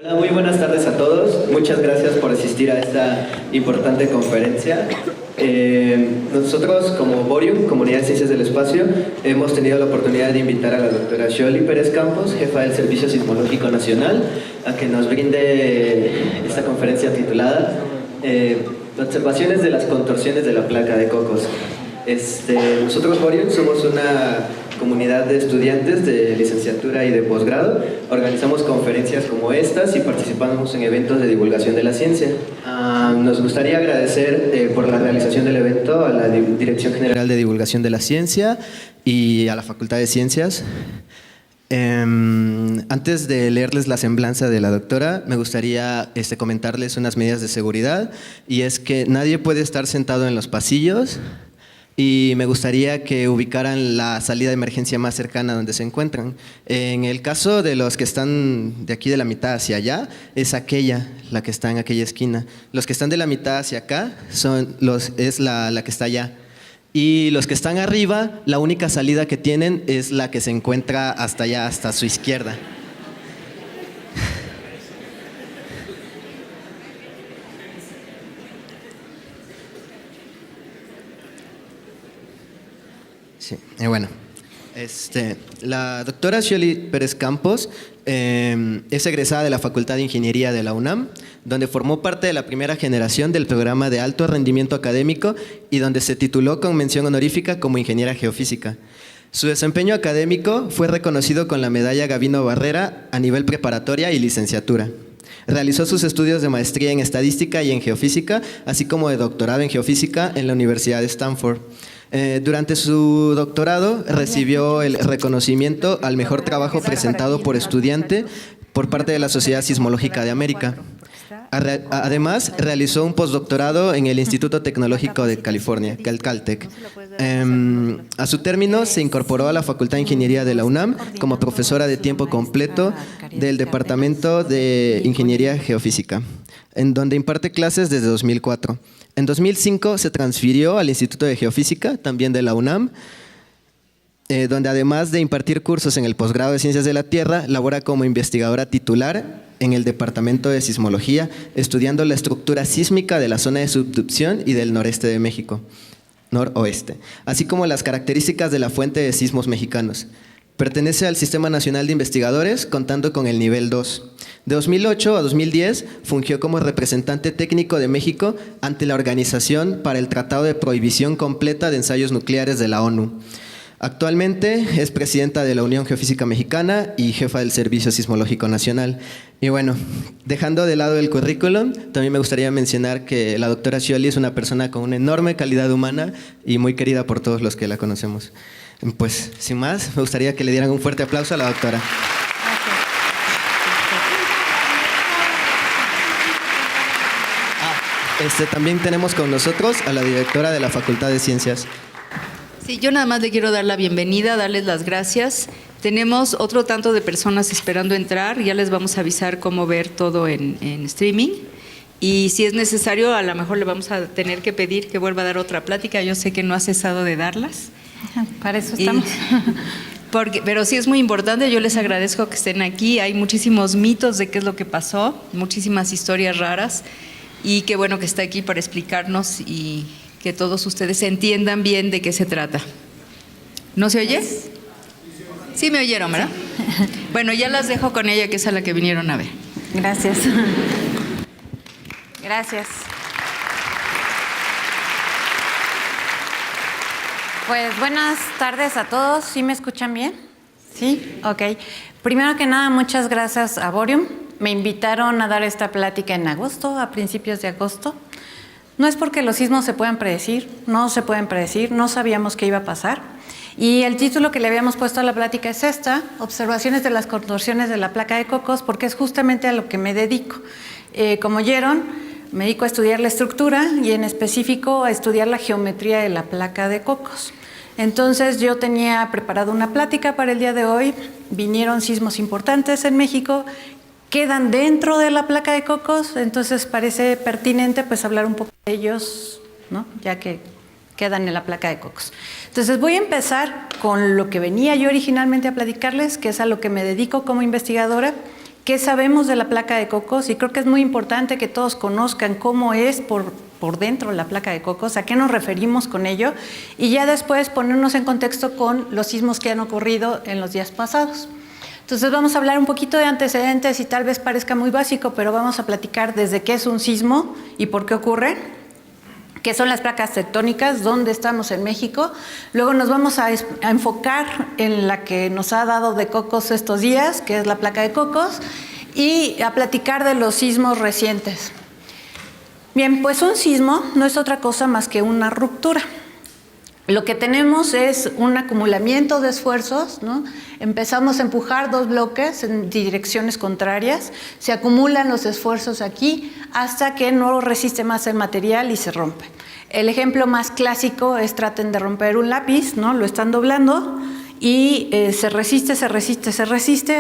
Hola, muy buenas tardes a todos. Muchas gracias por asistir a esta importante conferencia. Nosotros, como Borium, Comunidad de Ciencias del Espacio, hemos tenido la oportunidad de invitar a la doctora Xioli Pérez Campos, jefa del Servicio Sismológico Nacional, a que nos brinde esta conferencia titulada Observaciones de las contorsiones de la placa de Cocos. Nosotros, Borium, somos una comunidad de estudiantes de licenciatura y de posgrado. Organizamos conferencias como estas y participamos en eventos de divulgación de la ciencia. Nos gustaría agradecer por la realización del evento a la Dirección General de Divulgación de la Ciencia y a la Facultad de Ciencias. Antes de leerles la semblanza de la doctora, me gustaría comentarles unas medidas de seguridad, y es que nadie puede estar sentado en los pasillos. Y me gustaría que ubicaran la salida de emergencia más cercana donde se encuentran. En el caso de los que están de aquí de la mitad hacia allá, es aquella, la que está en aquella esquina. Los que están de la mitad hacia acá es la que está allá. Y los que están arriba, la única salida que tienen es la que se encuentra hasta allá, hasta su izquierda. Sí, bueno, la doctora Xioli Pérez Campos es egresada de la Facultad de Ingeniería de la UNAM, donde formó parte de la primera generación del programa de alto rendimiento académico y donde se tituló con mención honorífica como ingeniera geofísica. Su desempeño académico fue reconocido con la medalla Gavino Barrera a nivel preparatoria y licenciatura. Realizó sus estudios de maestría en estadística y en geofísica, así como de doctorado en geofísica en la Universidad de Stanford. Durante su doctorado recibió el reconocimiento al mejor trabajo presentado por estudiante por parte de la Sociedad Sismológica de América. Además, realizó un postdoctorado en el Instituto Tecnológico de California, Caltech. A su término, se incorporó a la Facultad de Ingeniería de la UNAM como profesora de tiempo completo del Departamento de Ingeniería Geofísica, en donde imparte clases desde 2004. En 2005 se transfirió al Instituto de Geofísica, también de la UNAM, donde además de impartir cursos en el posgrado de Ciencias de la Tierra, labora como investigadora titular en el Departamento de Sismología, estudiando la estructura sísmica de la zona de subducción y del noreste de México, noroeste, así como las características de la fuente de sismos mexicanos. Pertenece al Sistema Nacional de Investigadores, contando con el nivel 2. De 2008 a 2010 fungió como representante técnico de México ante la Organización para el Tratado de Prohibición Completa de Ensayos Nucleares de la ONU. Actualmente es presidenta de la Unión Geofísica Mexicana y jefa del Servicio Sismológico Nacional. Y bueno, dejando de lado el currículum, también me gustaría mencionar que la doctora Xioli es una persona con una enorme calidad humana y muy querida por todos los que la conocemos. Pues, sin más, me gustaría que le dieran un fuerte aplauso a la doctora. También tenemos con nosotros a la directora de la Facultad de Ciencias. Sí, yo nada más le quiero dar la bienvenida, darles las gracias. Tenemos otro tanto de personas esperando entrar, ya les vamos a avisar cómo ver todo en streaming. Y si es necesario, a lo mejor le vamos a tener que pedir que vuelva a dar otra plática. Yo sé que no ha cesado de darlas. Para eso estamos. Pero sí es muy importante, yo les agradezco que estén aquí. Hay muchísimos mitos de qué es lo que pasó, muchísimas historias raras, y qué bueno que está aquí para explicarnos y que todos ustedes entiendan bien de qué se trata. ¿No se oye? Sí me oyeron, ¿verdad? Sí. Bueno, ya las dejo con ella, que es a la que vinieron a ver. Gracias. Gracias. Pues buenas tardes a todos. ¿Sí me escuchan bien? Sí, ok. Primero que nada, muchas gracias a Borium. Me invitaron a dar esta plática en agosto, a principios de agosto. No es porque los sismos se puedan predecir, no se pueden predecir, no sabíamos qué iba a pasar. Y el título que le habíamos puesto a la plática es esta, Observaciones de las contorsiones de la placa de Cocos, porque es justamente a lo que me dedico. Como oyeron, me dedico a estudiar la estructura y en específico a estudiar la geometría de la placa de Cocos. Entonces yo tenía preparado una plática para el día de hoy, vinieron sismos importantes en México, quedan dentro de la placa de Cocos, entonces parece pertinente pues hablar un poco de ellos, ¿no? Ya que quedan en la placa de Cocos. Entonces voy a empezar con lo que venía yo originalmente a platicarles, que es a lo que me dedico como investigadora, ¿Qué sabemos de la placa de Cocos? Y creo que es muy importante que todos conozcan cómo es por dentro la placa de Cocos, a qué nos referimos con ello, y ya después ponernos en contexto con los sismos que han ocurrido en los días pasados. Entonces vamos a hablar un poquito de antecedentes y tal vez parezca muy básico, pero vamos a platicar desde qué es un sismo y por qué ocurre, qué son las placas tectónicas, dónde estamos en México. Luego nos vamos a enfocar en la que nos ha dado de Cocos estos días, que es la placa de Cocos, y a platicar de los sismos recientes. Bien, pues un sismo no es otra cosa más que una ruptura. Lo que tenemos es un acumulamiento de esfuerzos, ¿no? Empezamos a empujar dos bloques en direcciones contrarias, se acumulan los esfuerzos aquí hasta que no resiste más el material y se rompe. El ejemplo más clásico es traten de romper un lápiz, ¿no? Lo están doblando y se resiste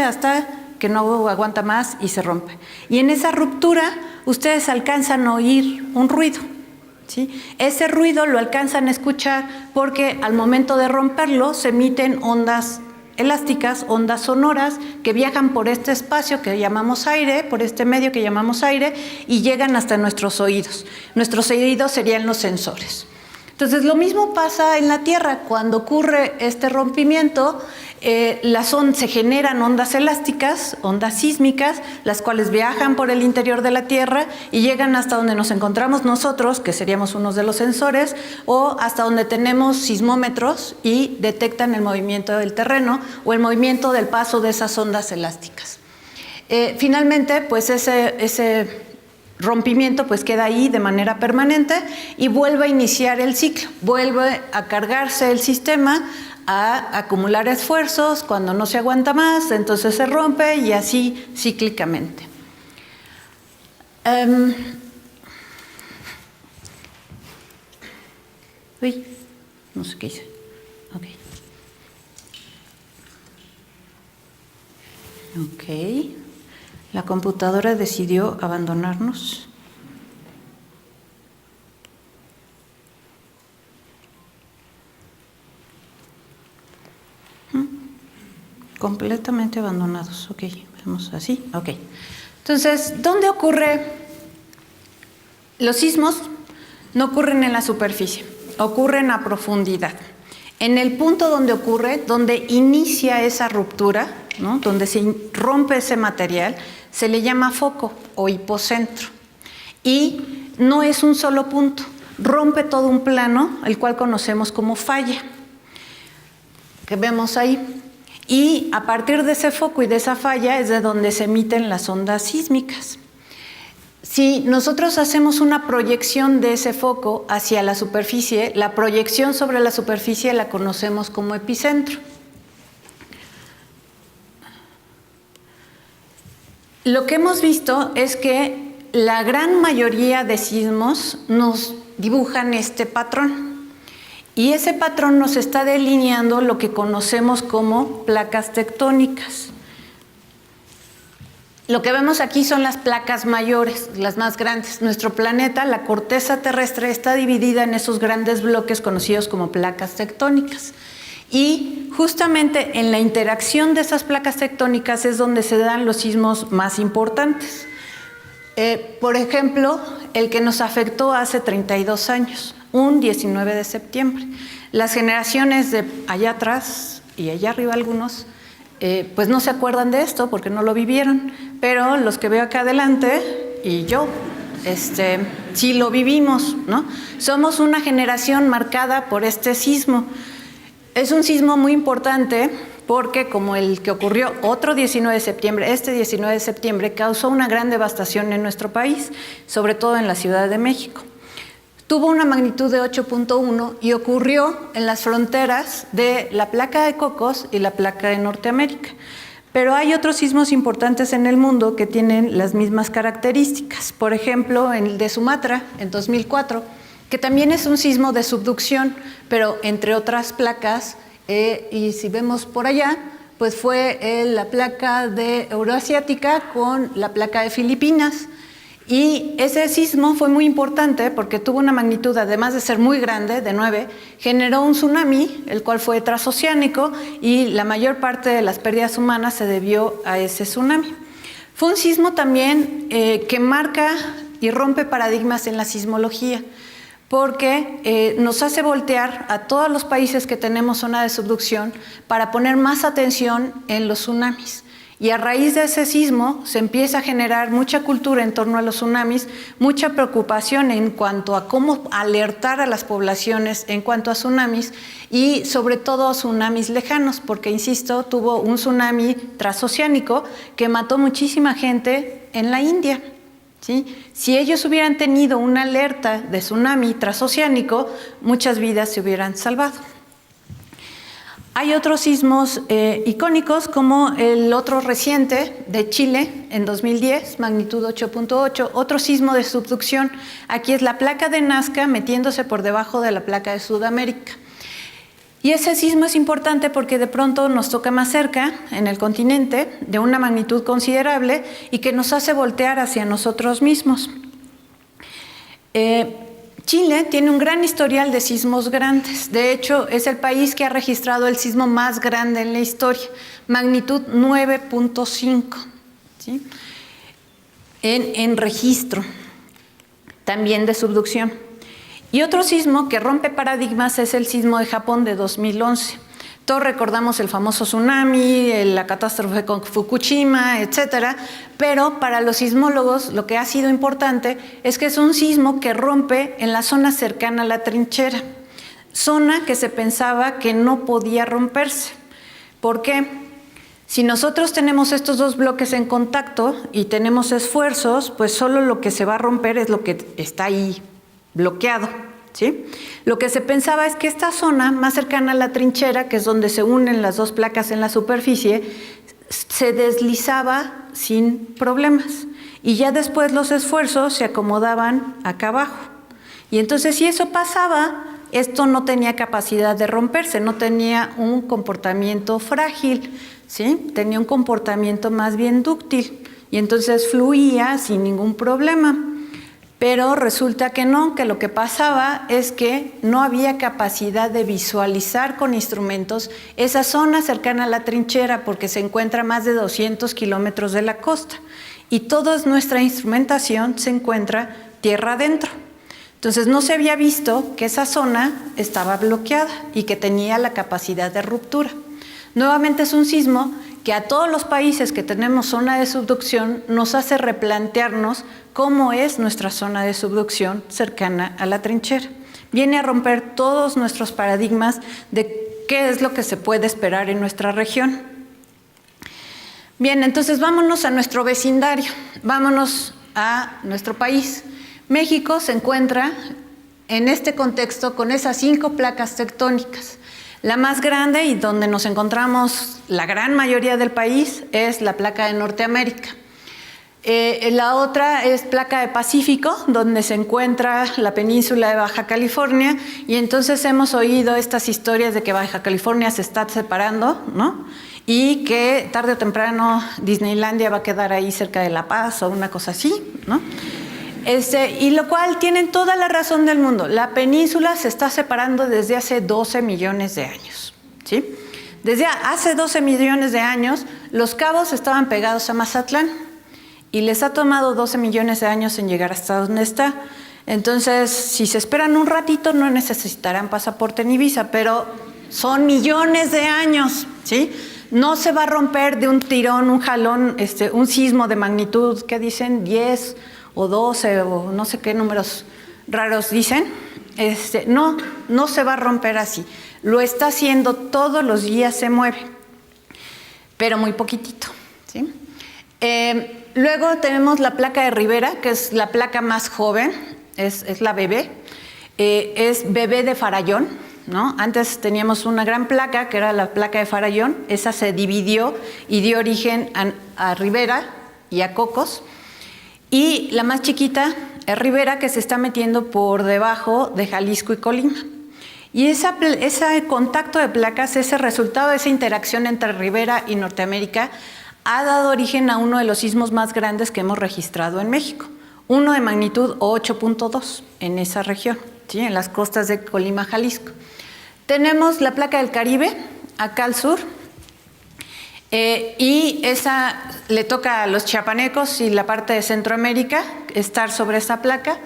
hasta que no aguanta más y se rompe. Y en esa ruptura ustedes alcanzan a oír un ruido. ¿Sí? Ese ruido lo alcanzan a escuchar porque al momento de romperlo se emiten ondas elásticas, ondas sonoras que viajan por este espacio que llamamos aire, por este medio que llamamos aire y llegan hasta nuestros oídos. Nuestros oídos serían los sensores. Entonces lo mismo pasa en la Tierra. Cuando ocurre este rompimiento, se generan ondas elásticas, ondas sísmicas, las cuales viajan por el interior de la Tierra y llegan hasta donde nos encontramos nosotros, que seríamos unos de los sensores, o hasta donde tenemos sismómetros y detectan el movimiento del terreno o el movimiento del paso de esas ondas elásticas. Finalmente, pues ese rompimiento pues queda ahí de manera permanente y vuelve a iniciar el ciclo, vuelve a cargarse el sistema, a acumular esfuerzos, cuando no se aguanta más, entonces se rompe y así cíclicamente. Uy, no sé qué hice. Ok. La computadora decidió abandonarnos. Completamente abandonados. Ok, vamos así. Ok. Entonces, ¿dónde ocurre? Los sismos no ocurren en la superficie, ocurren a profundidad. En el punto donde ocurre, donde inicia esa ruptura, ¿no? Donde se rompe ese material, se le llama foco o hipocentro. Y no es un solo punto, rompe todo un plano, el cual conocemos como falla, que vemos ahí. Y a partir de ese foco y de esa falla es de donde se emiten las ondas sísmicas. Si nosotros hacemos una proyección de ese foco hacia la superficie, la proyección sobre la superficie la conocemos como epicentro. Lo que hemos visto es que la gran mayoría de sismos nos dibujan este patrón. Y ese patrón nos está delineando lo que conocemos como placas tectónicas. Lo que vemos aquí son las placas mayores, las más grandes. Nuestro planeta, la corteza terrestre, está dividida en esos grandes bloques conocidos como placas tectónicas. Y justamente en la interacción de esas placas tectónicas es donde se dan los sismos más importantes. Por ejemplo, el que nos afectó hace 32 años, un 19 de septiembre. Las generaciones de allá atrás y allá arriba algunos, pues no se acuerdan de esto porque no lo vivieron, pero los que veo acá adelante y yo, sí lo vivimos, ¿no? Somos una generación marcada por este sismo. Es un sismo muy importante porque, como el que ocurrió otro 19 de septiembre, este 19 de septiembre causó una gran devastación en nuestro país, sobre todo en la Ciudad de México. Tuvo una magnitud de 8.1 y ocurrió en las fronteras de la placa de Cocos y la placa de Norteamérica. Pero hay otros sismos importantes en el mundo que tienen las mismas características. Por ejemplo, el de Sumatra, en 2004, que también es un sismo de subducción, pero entre otras placas, y si vemos por allá, pues fue la placa de Euroasiática con la placa de Filipinas. Y ese sismo fue muy importante porque tuvo una magnitud, además de ser muy grande, de 9, generó un tsunami, el cual fue transoceánico, y la mayor parte de las pérdidas humanas se debió a ese tsunami. Fue un sismo también que marca y rompe paradigmas en la sismología, porque nos hace voltear a todos los países que tenemos zona de subducción para poner más atención en los tsunamis. Y a raíz de ese sismo se empieza a generar mucha cultura en torno a los tsunamis, mucha preocupación en cuanto a cómo alertar a las poblaciones en cuanto a tsunamis y sobre todo tsunamis lejanos, porque, insisto, tuvo un tsunami transoceánico que mató muchísima gente en la India. ¿Sí? Si ellos hubieran tenido una alerta de tsunami transoceánico, muchas vidas se hubieran salvado. Hay otros sismos icónicos, como el otro reciente de Chile en 2010, magnitud 8.8, otro sismo de subducción. Aquí es la placa de Nazca metiéndose por debajo de la placa de Sudamérica. Y ese sismo es importante porque de pronto nos toca más cerca, en el continente, de una magnitud considerable y que nos hace voltear hacia nosotros mismos. Chile tiene un gran historial de sismos grandes. De hecho, es el país que ha registrado el sismo más grande en la historia, magnitud 9.5, ¿sí? en registro, también de subducción. Y otro sismo que rompe paradigmas es el sismo de Japón de 2011. Todos recordamos el famoso tsunami, la catástrofe con Fukushima, etcétera, pero para los sismólogos lo que ha sido importante es que es un sismo que rompe en la zona cercana a la trinchera, zona que se pensaba que no podía romperse. ¿Por qué? Si nosotros tenemos estos dos bloques en contacto y tenemos esfuerzos, pues solo lo que se va a romper es lo que está ahí bloqueado. ¿Sí? Lo que se pensaba es que esta zona más cercana a la trinchera, que es donde se unen las dos placas en la superficie, se deslizaba sin problemas y ya después los esfuerzos se acomodaban acá abajo. Y entonces, si eso pasaba, esto no tenía capacidad de romperse, no tenía un comportamiento frágil, ¿sí? Tenía un comportamiento más bien dúctil y entonces fluía sin ningún problema. Pero resulta que no, que lo que pasaba es que no había capacidad de visualizar con instrumentos esa zona cercana a la trinchera porque se encuentra a más de 200 kilómetros de la costa y toda nuestra instrumentación se encuentra tierra adentro. Entonces no se había visto que esa zona estaba bloqueada y que tenía la capacidad de ruptura. Nuevamente es un sismo que a todos los países que tenemos zona de subducción nos hace replantearnos cómo es nuestra zona de subducción cercana a la trinchera. Viene a romper todos nuestros paradigmas de qué es lo que se puede esperar en nuestra región. Bien, entonces vámonos a nuestro vecindario, vámonos a nuestro país. México se encuentra en este contexto con esas 5 placas tectónicas. La más grande y donde nos encontramos la gran mayoría del país es la placa de Norteamérica. La otra es placa de Pacífico, donde se encuentra la península de Baja California, y entonces hemos oído estas historias de que Baja California se está separando, ¿no? Y que tarde o temprano Disneylandia va a quedar ahí cerca de La Paz o una cosa así, ¿no? Y lo cual tienen toda la razón del mundo. La península se está separando desde hace 12 millones de años, ¿sí? Desde hace 12 millones de años, Los Cabos estaban pegados a Mazatlán y les ha tomado 12 millones de años en llegar hasta donde está. Entonces, si se esperan un ratito, no necesitarán pasaporte ni visa, pero son millones de años, ¿sí? No se va a romper de un tirón, un jalón, un sismo de magnitud, ¿qué dicen? 10 o 12 o no sé qué números raros dicen. No se va a romper así. Lo está haciendo todos los días, se mueve, pero muy poquitito, ¿sí? Luego tenemos la placa de Rivera, que es la placa más joven, es la bebé, es bebé de Farallón, ¿no? Antes teníamos una gran placa, que era la placa de Farallón, esa se dividió y dio origen a Rivera y a Cocos, y la más chiquita es Rivera, que se está metiendo por debajo de Jalisco y Colima. Y ese contacto de placas, ese resultado de esa interacción entre Rivera y Norteamérica, ha dado origen a uno de los sismos más grandes que hemos registrado en México, uno de magnitud 8.2 en esa región, ¿sí? En las costas de Colima, Jalisco. Tenemos la placa del Caribe, acá al sur. Y esa le toca a los chiapanecos y la parte de Centroamérica estar sobre esa placa.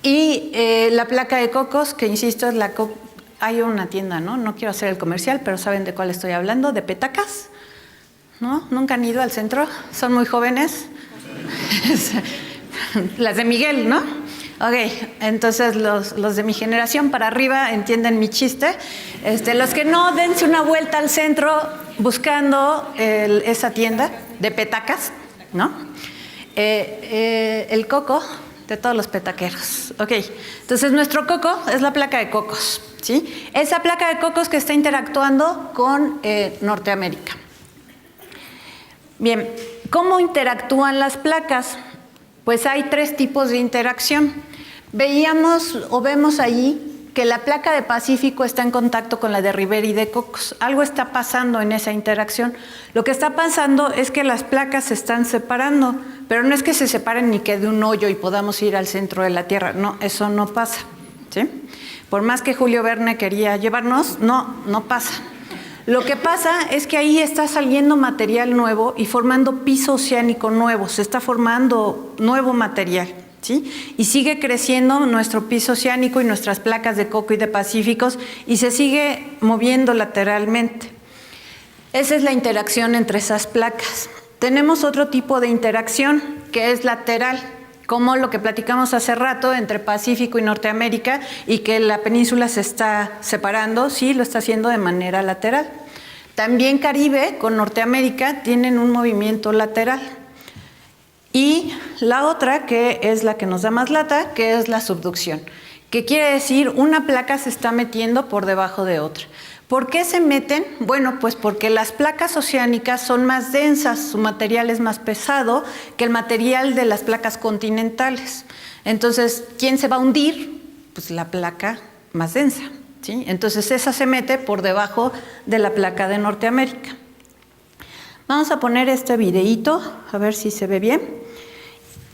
Y la placa de cocos, que insisto, es hay una tienda, ¿no? No quiero hacer el comercial, pero saben de cuál estoy hablando, de petacas, ¿no? ¿Nunca han ido al centro? ¿Son muy jóvenes? Las de Miguel, ¿no? Ok, entonces los de mi generación para arriba entienden mi chiste. Los que no, dense una vuelta al centro buscando esa tienda de petacas, ¿no? El coco de todos los petaqueros. Ok, entonces nuestro coco es la placa de cocos, ¿sí? Esa placa de cocos que está interactuando con Norteamérica. Bien, ¿cómo interactúan las placas? Pues hay 3 tipos de interacción. Veíamos o vemos allí que la placa de Pacífico está en contacto con la de Rivera y de Cocos. Algo está pasando en esa interacción. Lo que está pasando es que las placas se están separando, pero no es que se separen ni quede un hoyo y podamos ir al centro de la Tierra. No, eso no pasa, ¿sí? Por más que Julio Verne quería llevarnos, no pasa. Lo que pasa es que ahí está saliendo material nuevo y formando piso oceánico nuevo, se está formando nuevo material, ¿sí? Y sigue creciendo nuestro piso oceánico y nuestras placas de coco y de pacíficos y se sigue moviendo lateralmente. Esa es la interacción entre esas placas. Tenemos otro tipo de interacción que es lateral, como lo que platicamos hace rato entre Pacífico y Norteamérica y que la península se está separando, sí, lo está haciendo de manera lateral. También Caribe con Norteamérica tienen un movimiento lateral. Y la otra, que es la que nos da más lata, que es la subducción, que quiere decir una placa se está metiendo por debajo de otra. ¿Por qué se meten? Bueno, pues porque las placas oceánicas son más densas, su material es más pesado que el material de las placas continentales. Entonces, ¿quién se va a hundir? Pues la placa más densa, ¿sí? Entonces, esa se mete por debajo de la placa de Norteamérica. Vamos a poner este videíto, a ver si se ve bien,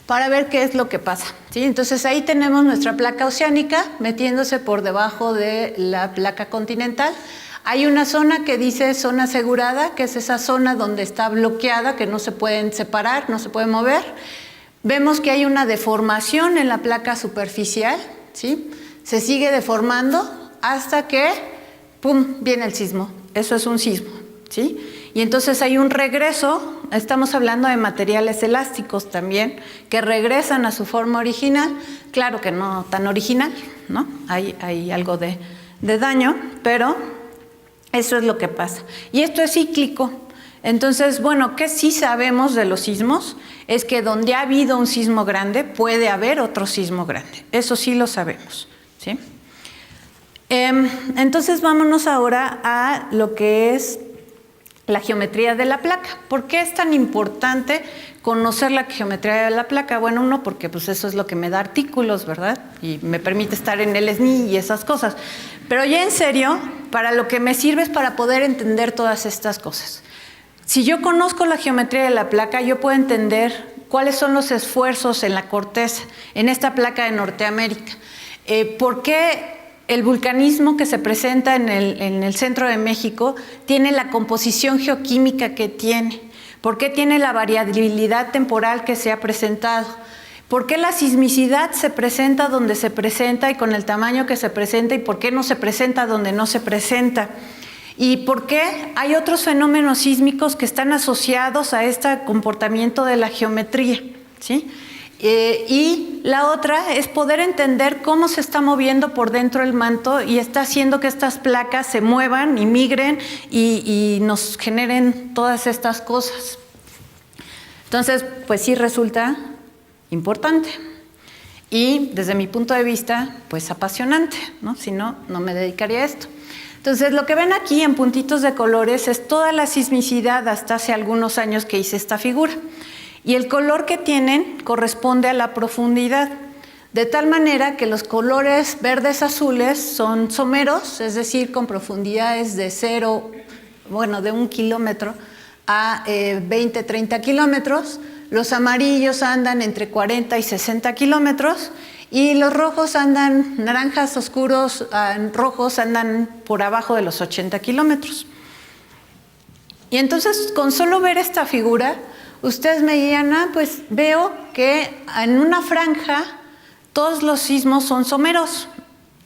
para ver qué es lo que pasa, ¿sí? Entonces, ahí tenemos nuestra placa oceánica metiéndose por debajo de la placa continental. Hay una zona que dice zona asegurada, que es esa zona donde está bloqueada, que no se pueden separar, no se pueden mover. Vemos que hay una deformación en la placa superficial, ¿sí? Se sigue deformando hasta que, ¡pum!, viene el sismo. Eso es un sismo, ¿sí? Y entonces hay un regreso, estamos hablando de materiales elásticos también, que regresan a su forma original. Claro que no tan original, ¿no? Hay algo de daño, pero eso es lo que pasa. Y esto es cíclico. Entonces, bueno, ¿qué sí sabemos de los sismos? Es que donde ha habido un sismo grande, puede haber otro sismo grande. Eso sí lo sabemos, ¿sí? Entonces, vámonos ahora a lo que es la geometría de la placa. ¿Por qué es tan importante conocer la geometría de la placa? Bueno, uno, porque pues eso es lo que me da artículos, ¿verdad? Y me permite estar en el SNI y esas cosas. Pero ya en serio, para lo que me sirve es para poder entender todas estas cosas. Si yo conozco la geometría de la placa, yo puedo entender cuáles son los esfuerzos en la corteza, en esta placa de Norteamérica. ¿Por qué el vulcanismo que se presenta en el centro de México tiene la composición geoquímica que tiene? ¿Por qué tiene la variabilidad temporal que se ha presentado? ¿Por qué la sismicidad se presenta donde se presenta y con el tamaño que se presenta y por qué no se presenta donde no se presenta? ¿Y por qué hay otros fenómenos sísmicos que están asociados a este comportamiento de la geometría? ¿Sí? Y la otra es poder entender cómo se está moviendo por dentro el manto y está haciendo que estas placas se muevan y migren y nos generen todas estas cosas. Entonces, pues sí resulta importante y desde mi punto de vista, pues apasionante, ¿no? Si no, no me dedicaría a esto. Entonces, lo que ven aquí en puntitos de colores es toda la sismicidad hasta hace algunos años que hice esta figura. Y el color que tienen corresponde a la profundidad, de tal manera que los colores verdes azules son someros, es decir, con profundidades de 1 kilómetro a 20, 30 kilómetros. Los amarillos andan entre 40 y 60 kilómetros y los rojos andan, naranjas oscuros, rojos andan por abajo de los 80 kilómetros. Y entonces, con solo ver esta figura, ustedes me dirían, pues veo que en una franja todos los sismos son someros,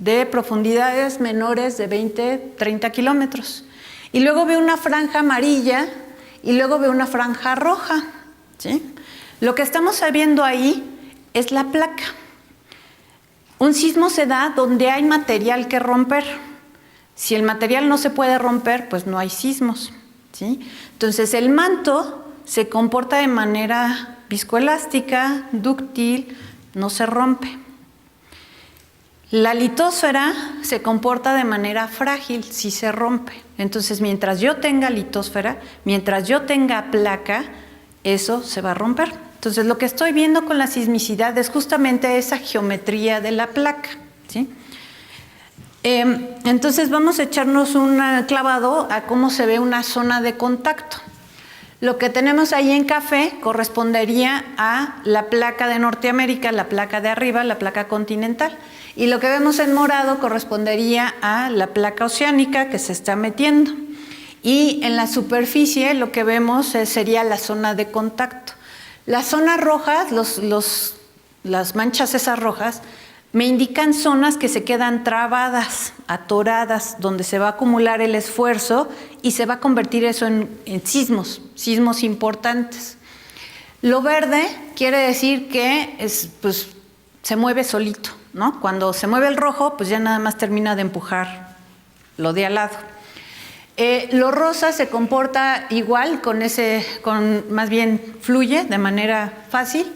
de profundidades menores de 20, 30 kilómetros. Y luego veo una franja amarilla y luego veo una franja roja, ¿sí? Lo que estamos viendo ahí es la placa. Un sismo se da donde hay material que romper. Si el material no se puede romper, pues no hay sismos, ¿sí? Entonces el manto se comporta de manera viscoelástica, dúctil, no se rompe. La litósfera se comporta de manera frágil, sí se rompe. Entonces, mientras yo tenga litósfera, mientras yo tenga placa, eso se va a romper. Entonces, lo que estoy viendo con la sismicidad es justamente esa geometría de la placa, ¿sí? Entonces, vamos a echarnos un clavado a cómo se ve una zona de contacto. Lo que tenemos ahí en café correspondería a la placa de Norteamérica, la placa de arriba, la placa continental. Y lo que vemos en morado correspondería a la placa oceánica que se está metiendo. Y en la superficie lo que vemos sería la zona de contacto. Las zonas rojas, las manchas esas rojas, me indican zonas que se quedan trabadas, atoradas, donde se va a acumular el esfuerzo y se va a convertir eso en sismos importantes. Lo verde quiere decir que pues, se mueve solito, ¿no? Cuando se mueve el rojo, pues ya nada más termina de empujar lo de al lado. Lo rosa se comporta igual, más bien fluye de manera fácil,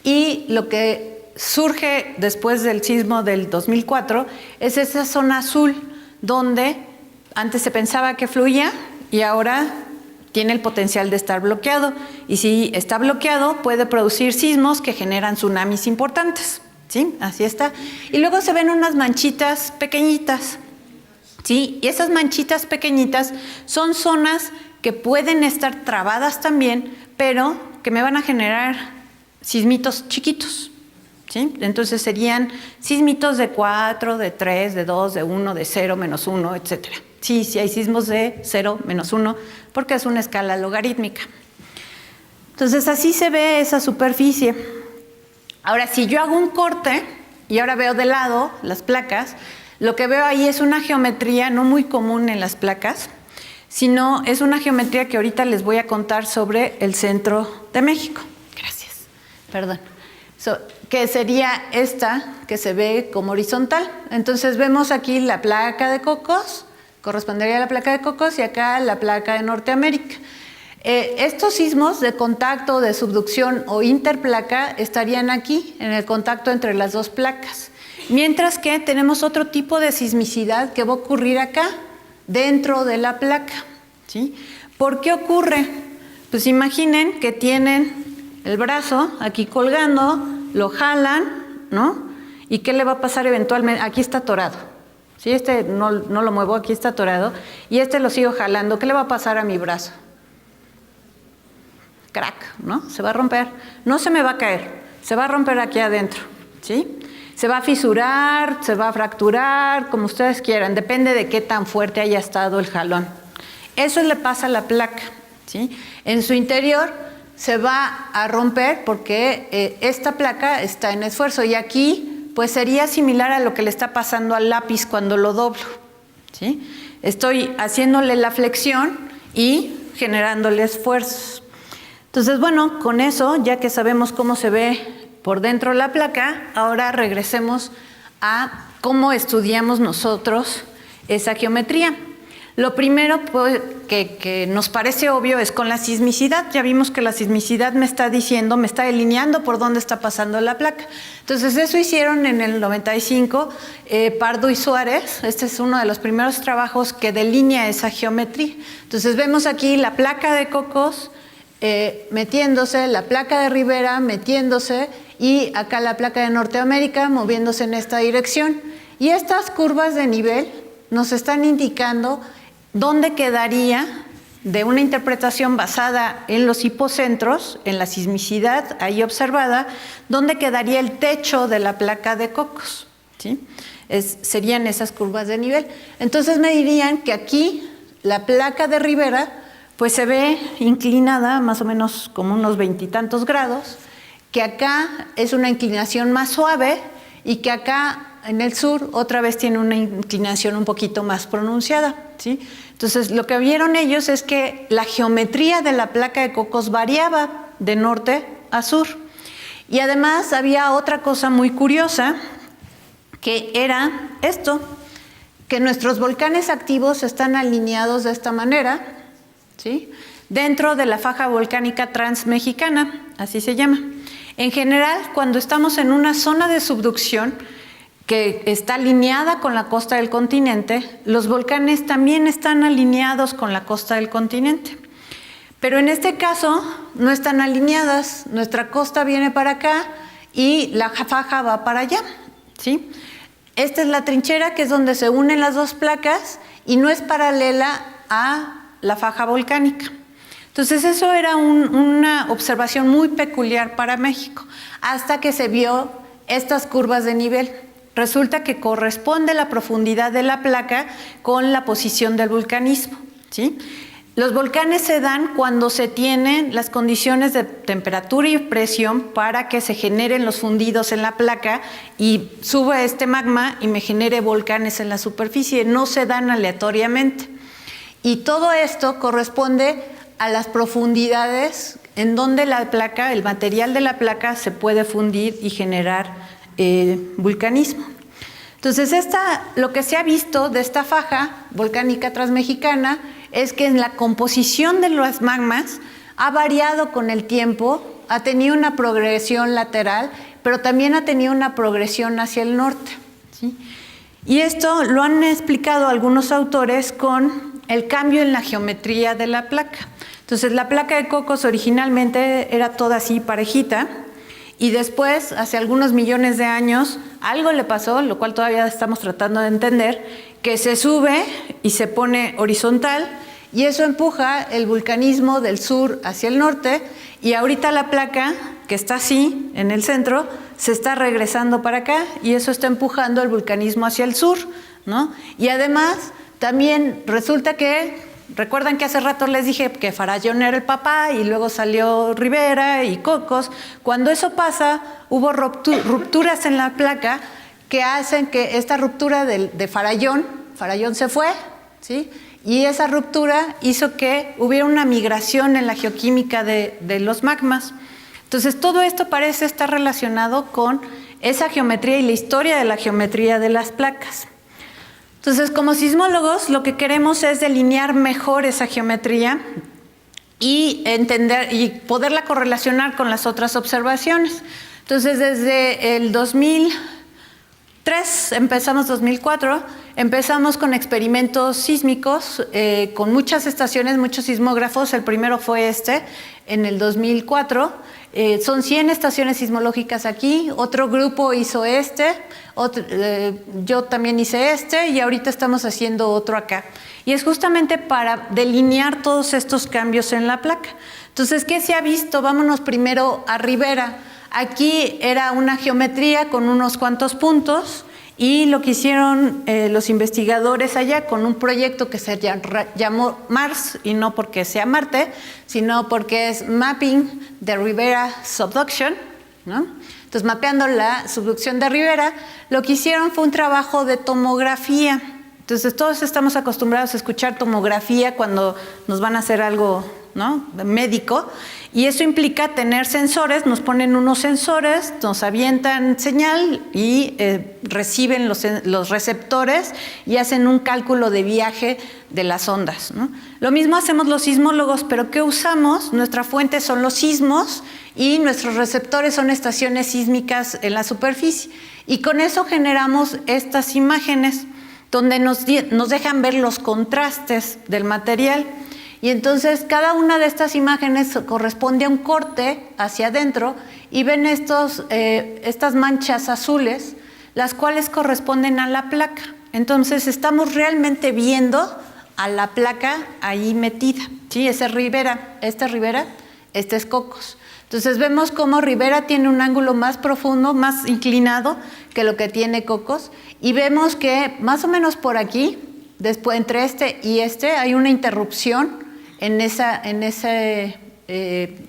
y lo que surge después del sismo del 2004 es esa zona azul donde antes se pensaba que fluía y ahora tiene el potencial de estar bloqueado, y si está bloqueado puede producir sismos que generan tsunamis importantes, ¿sí? Así está. Y luego se ven unas manchitas pequeñitas, ¿sí? Y esas manchitas pequeñitas son zonas que pueden estar trabadas también, pero que me van a generar sismitos chiquitos, ¿sí? Entonces serían sismitos de 4, de 3, de 2, de 1, de 0, menos 1, etc. Sí, hay sismos de 0, menos 1, porque es una escala logarítmica. Entonces así se ve esa superficie. Ahora, si yo hago un corte y ahora veo de lado las placas, lo que veo ahí es una geometría no muy común en las placas, sino es una geometría que ahorita les voy a contar sobre el centro de México. Gracias. Perdón. Que sería esta que se ve como horizontal. Entonces vemos aquí la placa de Cocos, correspondería a la placa de Cocos, y acá la placa de Norteamérica. Estos sismos de contacto, de subducción o interplaca estarían aquí, en el contacto entre las dos placas. Mientras que tenemos otro tipo de sismicidad que va a ocurrir acá, dentro de la placa, ¿sí? ¿Por qué ocurre? Pues imaginen que tienen el brazo aquí colgando, lo jalan, ¿no? ¿Y qué le va a pasar eventualmente? Aquí está atorado, ¿sí? Este no lo muevo, aquí está atorado, y este lo sigo jalando. ¿Qué le va a pasar a mi brazo? Crack, ¿no? Se va a romper. No se me va a caer, se va a romper aquí adentro, ¿sí? Se va a fisurar, se va a fracturar, como ustedes quieran, depende de qué tan fuerte haya estado el jalón. Eso le pasa a la placa, ¿sí? En su interior se va a romper porque esta placa está en esfuerzo, y aquí pues sería similar a lo que le está pasando al lápiz cuando lo doblo, ¿sí? Estoy haciéndole la flexión y generándole esfuerzos. Entonces, bueno, con eso, ya que sabemos cómo se ve por dentro la placa, ahora regresemos a cómo estudiamos nosotros esa geometría. Lo primero que nos parece obvio es con la sismicidad. Ya vimos que la sismicidad me está diciendo, me está delineando por dónde está pasando la placa. Entonces eso hicieron en el 95 Pardo y Suárez. Este es uno de los primeros trabajos que delinea esa geometría. Entonces vemos aquí la placa de Cocos metiéndose, la placa de Rivera metiéndose, y acá la placa de Norteamérica moviéndose en esta dirección. Y estas curvas de nivel nos están indicando dónde quedaría, de una interpretación basada en los hipocentros, en la sismicidad ahí observada, dónde quedaría el techo de la placa de Cocos, ¿sí? Serían esas curvas de nivel. Entonces me dirían que aquí la placa de Rivera pues se ve inclinada más o menos como unos 20 y tantos grados, que acá es una inclinación más suave y que acá en el sur otra vez tiene una inclinación un poquito más pronunciada, ¿sí? Entonces lo que vieron ellos es que la geometría de la placa de Cocos variaba de norte a sur. Y además había otra cosa muy curiosa, que era esto, que nuestros volcanes activos están alineados de esta manera, ¿sí? Dentro de la faja volcánica transmexicana, así se llama. En general, cuando estamos en una zona de subducción que está alineada con la costa del continente, los volcanes también están alineados con la costa del continente. Pero en este caso no están alineadas, nuestra costa viene para acá y la faja va para allá, ¿sí? Esta es la trinchera, que es donde se unen las dos placas y no es paralela a la faja volcánica. Entonces eso era una observación muy peculiar para México, hasta que se vio estas curvas de nivel. Resulta que corresponde la profundidad de la placa con la posición del vulcanismo, ¿sí? Los volcanes se dan cuando se tienen las condiciones de temperatura y presión para que se generen los fundidos en la placa y suba este magma y me genere volcanes en la superficie. No se dan aleatoriamente. Y todo esto corresponde a las profundidades en donde la placa, el material de la placa, se puede fundir y generar vulcanismo. Entonces, lo que se ha visto de esta faja volcánica transmexicana es que en la composición de los magmas ha variado con el tiempo, ha tenido una progresión lateral, pero también ha tenido una progresión hacia el norte, ¿sí? Y esto lo han explicado algunos autores con el cambio en la geometría de la placa. Entonces, la placa de Cocos originalmente era toda así parejita, y después, hace algunos millones de años, algo le pasó, lo cual todavía estamos tratando de entender, que se sube y se pone horizontal, y eso empuja el vulcanismo del sur hacia el norte, y ahorita la placa, que está así, en el centro, se está regresando para acá, y eso está empujando el vulcanismo hacia el sur, ¿no? Y además, también resulta que, recuerdan que hace rato les dije que Farallón era el papá y luego salió Rivera y Cocos. Cuando eso pasa, hubo rupturas en la placa que hacen que esta ruptura de Farallón se fue, ¿sí? Y esa ruptura hizo que hubiera una migración en la geoquímica de los magmas. Entonces, todo esto parece estar relacionado con esa geometría y la historia de la geometría de las placas. Entonces, como sismólogos, lo que queremos es delinear mejor esa geometría y entender y poderla correlacionar con las otras observaciones. Entonces, desde el 2003, 2004, empezamos con experimentos sísmicos, con muchas estaciones, muchos sismógrafos. El primero fue en el 2004. Son 100 estaciones sismológicas aquí, otro grupo hizo yo también hice y ahorita estamos haciendo otro acá. Y es justamente para delinear todos estos cambios en la placa. Entonces, ¿qué se ha visto? Vámonos primero a Rivera. Aquí era una geometría con unos cuantos puntos, y lo que hicieron los investigadores allá con un proyecto que se llamó MARS, y no porque sea Marte, sino porque es Mapping the Rivera Subduction, ¿no? Entonces, mapeando la subducción de Rivera, lo que hicieron fue un trabajo de tomografía. Entonces, todos estamos acostumbrados a escuchar tomografía cuando nos van a hacer algo, ¿no?, médico, y eso implica tener sensores. Nos ponen unos sensores, nos avientan señal y reciben los receptores y hacen un cálculo de viaje de las ondas, ¿no? Lo mismo hacemos los sismólogos, pero ¿qué usamos? Nuestra fuente son los sismos y nuestros receptores son estaciones sísmicas en la superficie, y con eso generamos estas imágenes donde nos dejan ver los contrastes del material. Y entonces cada una de estas imágenes corresponde a un corte hacia adentro, y ven estas manchas azules, las cuales corresponden a la placa. Entonces estamos realmente viendo a la placa ahí metida, ¿sí? Ese es Rivera, este es Cocos. Entonces vemos cómo Rivera tiene un ángulo más profundo, más inclinado que lo que tiene Cocos, y vemos que más o menos por aquí, después entre y hay una interrupción en esa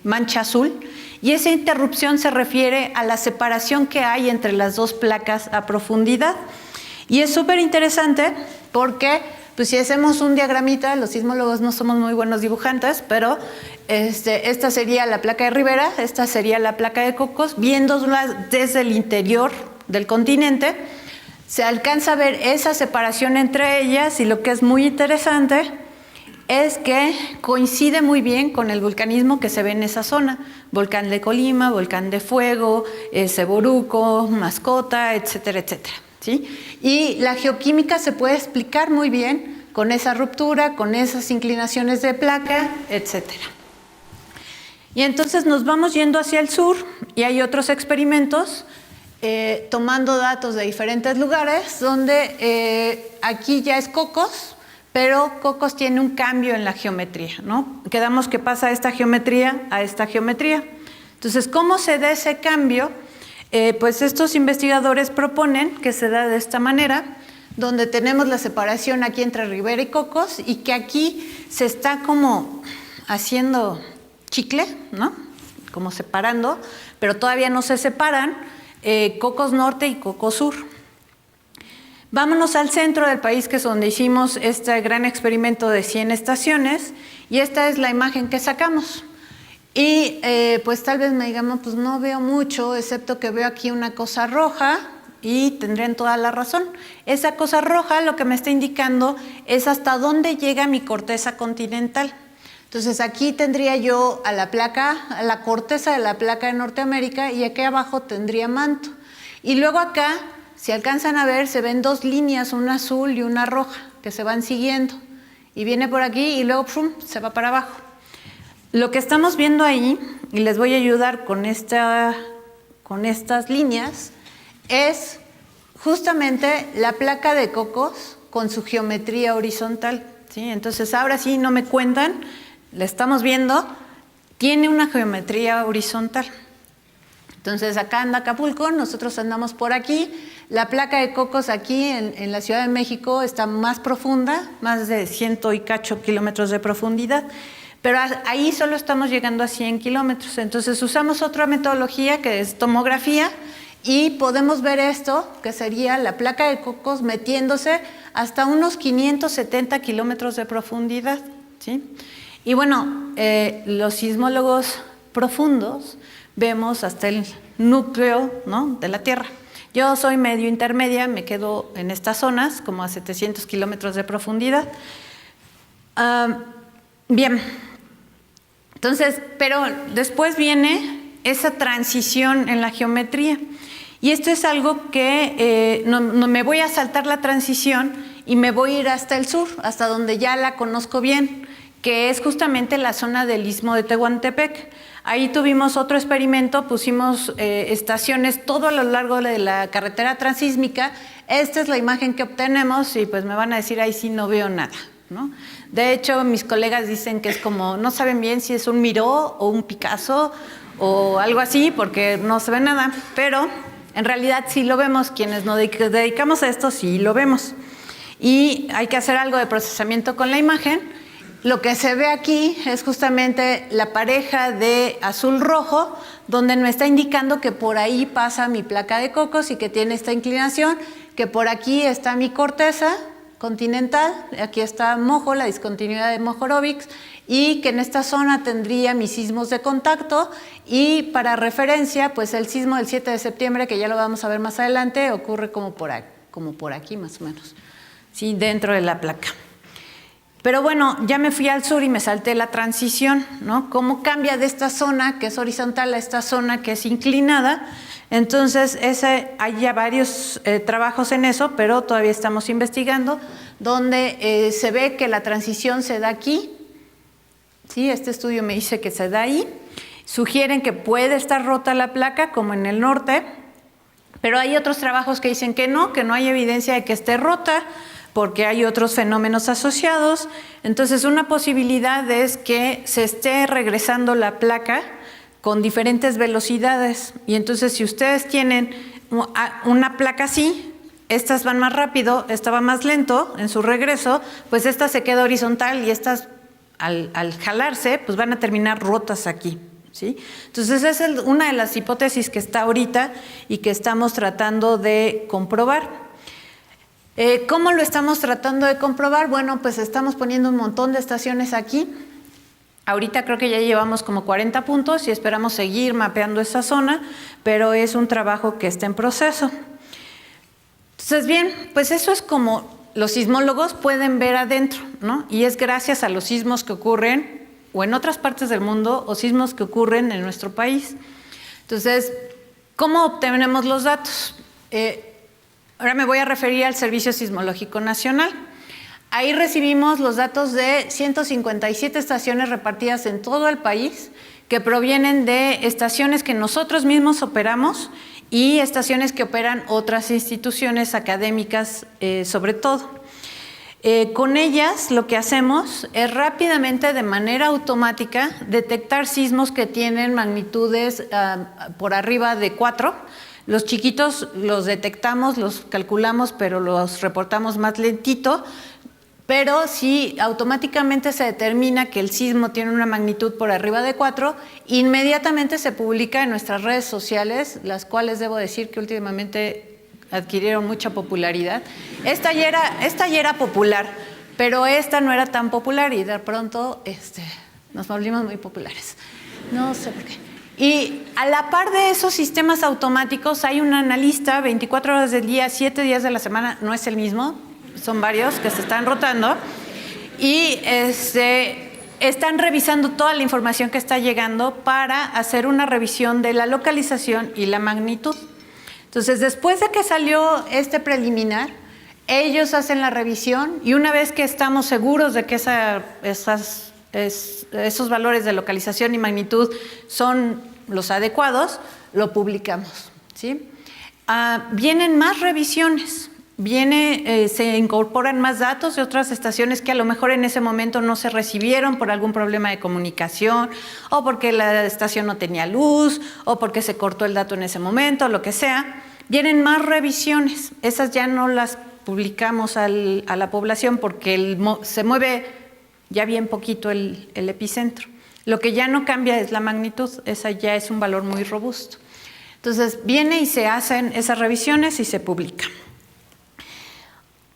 mancha azul, y esa interrupción se refiere a la separación que hay entre las dos placas a profundidad. Y es súper interesante porque, pues si hacemos un diagramita, los sismólogos no somos muy buenos dibujantes, pero esta sería la placa de Rivera, esta sería la placa de Cocos, viéndola desde el interior del continente, se alcanza a ver esa separación entre ellas, y lo que es muy interesante es que coincide muy bien con el vulcanismo que se ve en esa zona. Volcán de Colima, Volcán de Fuego, Seboruco, Mascota, etcétera, etcétera, ¿sí? Y la geoquímica se puede explicar muy bien con esa ruptura, con esas inclinaciones de placa, etcétera. Y entonces nos vamos yendo hacia el sur, y hay otros experimentos tomando datos de diferentes lugares, donde aquí ya es Cocos, pero Cocos tiene un cambio en la geometría, ¿no? Quedamos que pasa esta geometría a esta geometría. Entonces, ¿cómo se da ese cambio? Pues estos investigadores proponen que se da de esta manera, donde tenemos la separación aquí entre Rivera y Cocos, y que aquí se está como haciendo chicle, ¿no? Como separando, pero todavía no se separan Cocos Norte y Cocos Sur. Vámonos al centro del país, que es donde hicimos este gran experimento de 100 estaciones, y esta es la imagen que sacamos. Y pues tal vez me digan, no, pues no veo mucho, excepto que veo aquí una cosa roja, y tendrían toda la razón. Esa cosa roja lo que me está indicando es hasta dónde llega mi corteza continental. Entonces aquí tendría yo a la placa, a la corteza de la placa de Norteamérica, y aquí abajo tendría manto. Y luego acá, si alcanzan a ver, se ven dos líneas, una azul y una roja, que se van siguiendo. Y viene por aquí y luego ¡pum!, se va para abajo. Lo que estamos viendo ahí, y les voy a ayudar con estas líneas, es justamente la placa de Cocos con su geometría horizontal, ¿sí? Entonces ahora sí, no me cuentan, la estamos viendo, tiene una geometría horizontal. Entonces acá anda Acapulco, nosotros andamos por aquí. La placa de Cocos aquí en la Ciudad de México está más profunda, más de 100 y cacho kilómetros de profundidad, pero ahí solo estamos llegando a 100 kilómetros. Entonces usamos otra metodología que es tomografía, y podemos ver esto, que sería la placa de Cocos metiéndose hasta unos 570 kilómetros de profundidad, ¿sí? Y bueno, los sismólogos profundos vemos hasta el núcleo, ¿no?, de la Tierra. Yo soy medio intermedia, me quedo en estas zonas, como a 700 kilómetros de profundidad. Bien, entonces, pero después viene esa transición en la geometría. Y esto es algo que no me voy a saltar la transición y me voy a ir hasta el sur, hasta donde ya la conozco bien, que es justamente la zona del Istmo de Tehuantepec. Ahí tuvimos otro experimento, pusimos estaciones todo a lo largo de la carretera transísmica. Esta es la imagen que obtenemos, y pues me van a decir, ahí sí no veo nada, ¿no? De hecho, mis colegas dicen que es como, no saben bien si es un Miró o un Picasso o algo así, porque no se ve nada, pero en realidad sí lo vemos. Quienes nos dedicamos a esto sí lo vemos. Y hay que hacer algo de procesamiento con la imagen. Lo que se ve aquí es justamente la pareja de azul-rojo, donde me está indicando que por ahí pasa mi placa de Cocos y que tiene esta inclinación, que por aquí está mi corteza continental, aquí está Mojo, la discontinuidad de Mohorovics, y que en esta zona tendría mis sismos de contacto. Y para referencia, pues el sismo del 7 de septiembre, que ya lo vamos a ver más adelante, ocurre como por aquí más o menos, ¿sí?, dentro de la placa. Pero bueno, ya me fui al sur y me salté la transición, ¿no? Cómo cambia de esta zona que es horizontal a esta zona que es inclinada. Entonces, hay ya varios trabajos en eso, pero todavía estamos investigando, donde se ve que la transición se da aquí. Sí, este estudio me dice que se da ahí. Sugieren que puede estar rota la placa, como en el norte, pero hay otros trabajos que dicen que no hay evidencia de que esté rota, porque hay otros fenómenos asociados. Entonces, una posibilidad es que se esté regresando la placa con diferentes velocidades. Y entonces, si ustedes tienen una placa así, estas van más rápido, esta va más lento en su regreso, pues esta se queda horizontal y estas al jalarse, pues van a terminar rotas aquí, ¿sí? Entonces esa es una de las hipótesis que está ahorita y que estamos tratando de comprobar. ¿Cómo lo estamos tratando de comprobar? Bueno, pues estamos poniendo un montón de estaciones aquí. Ahorita creo que ya llevamos como 40 puntos y esperamos seguir mapeando esa zona, pero es un trabajo que está en proceso. Entonces, bien, pues eso es como los sismólogos pueden ver adentro, ¿no? Y es gracias a los sismos que ocurren o en otras partes del mundo o sismos que ocurren en nuestro país. Entonces, ¿cómo obtenemos los datos? Ahora me voy a referir al Servicio Sismológico Nacional. Ahí recibimos los datos de 157 estaciones repartidas en todo el país que provienen de estaciones que nosotros mismos operamos y estaciones que operan otras instituciones académicas sobre todo. Con ellas lo que hacemos es rápidamente, de manera automática, detectar sismos que tienen magnitudes por arriba de 4. Los chiquitos los detectamos, los calculamos, pero los reportamos más lentito. Pero si automáticamente se determina que el sismo tiene una magnitud por arriba de 4, inmediatamente se publica en nuestras redes sociales, las cuales debo decir que últimamente adquirieron mucha popularidad. Esta ya era popular, pero esta no era tan popular y de pronto nos volvimos muy populares. No sé por qué. Y a la par de esos sistemas automáticos hay un analista 24 horas del día, 7 días de la semana, no es el mismo, son varios que se están rotando y están revisando toda la información que está llegando para hacer una revisión de la localización y la magnitud. Entonces, después de que salió este preliminar, ellos hacen la revisión y una vez que estamos seguros de que esos valores de localización y magnitud son los adecuados, lo publicamos, ¿sí? Vienen más revisiones. Se incorporan más datos de otras estaciones que a lo mejor en ese momento no se recibieron por algún problema de comunicación o porque la estación no tenía luz o porque se cortó el dato en ese momento, lo que sea. Vienen más revisiones, esas ya no las publicamos a la población porque se mueve ya bien poquito el epicentro. Lo que ya no cambia es la magnitud, esa ya es un valor muy robusto. Entonces viene y se hacen esas revisiones y se publican.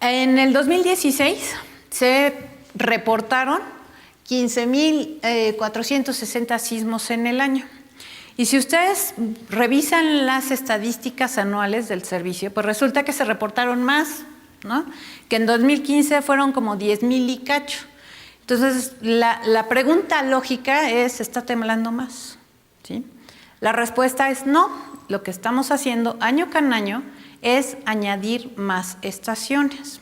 En el 2016 se reportaron 15,460 sismos en el año. Y si ustedes revisan las estadísticas anuales del servicio, pues resulta que se reportaron más, ¿no? Que en 2015 fueron como 10,000 y cacho. Entonces, la pregunta lógica es, ¿está temblando más? ¿Sí? La respuesta es no. Lo que estamos haciendo año con año es añadir más estaciones.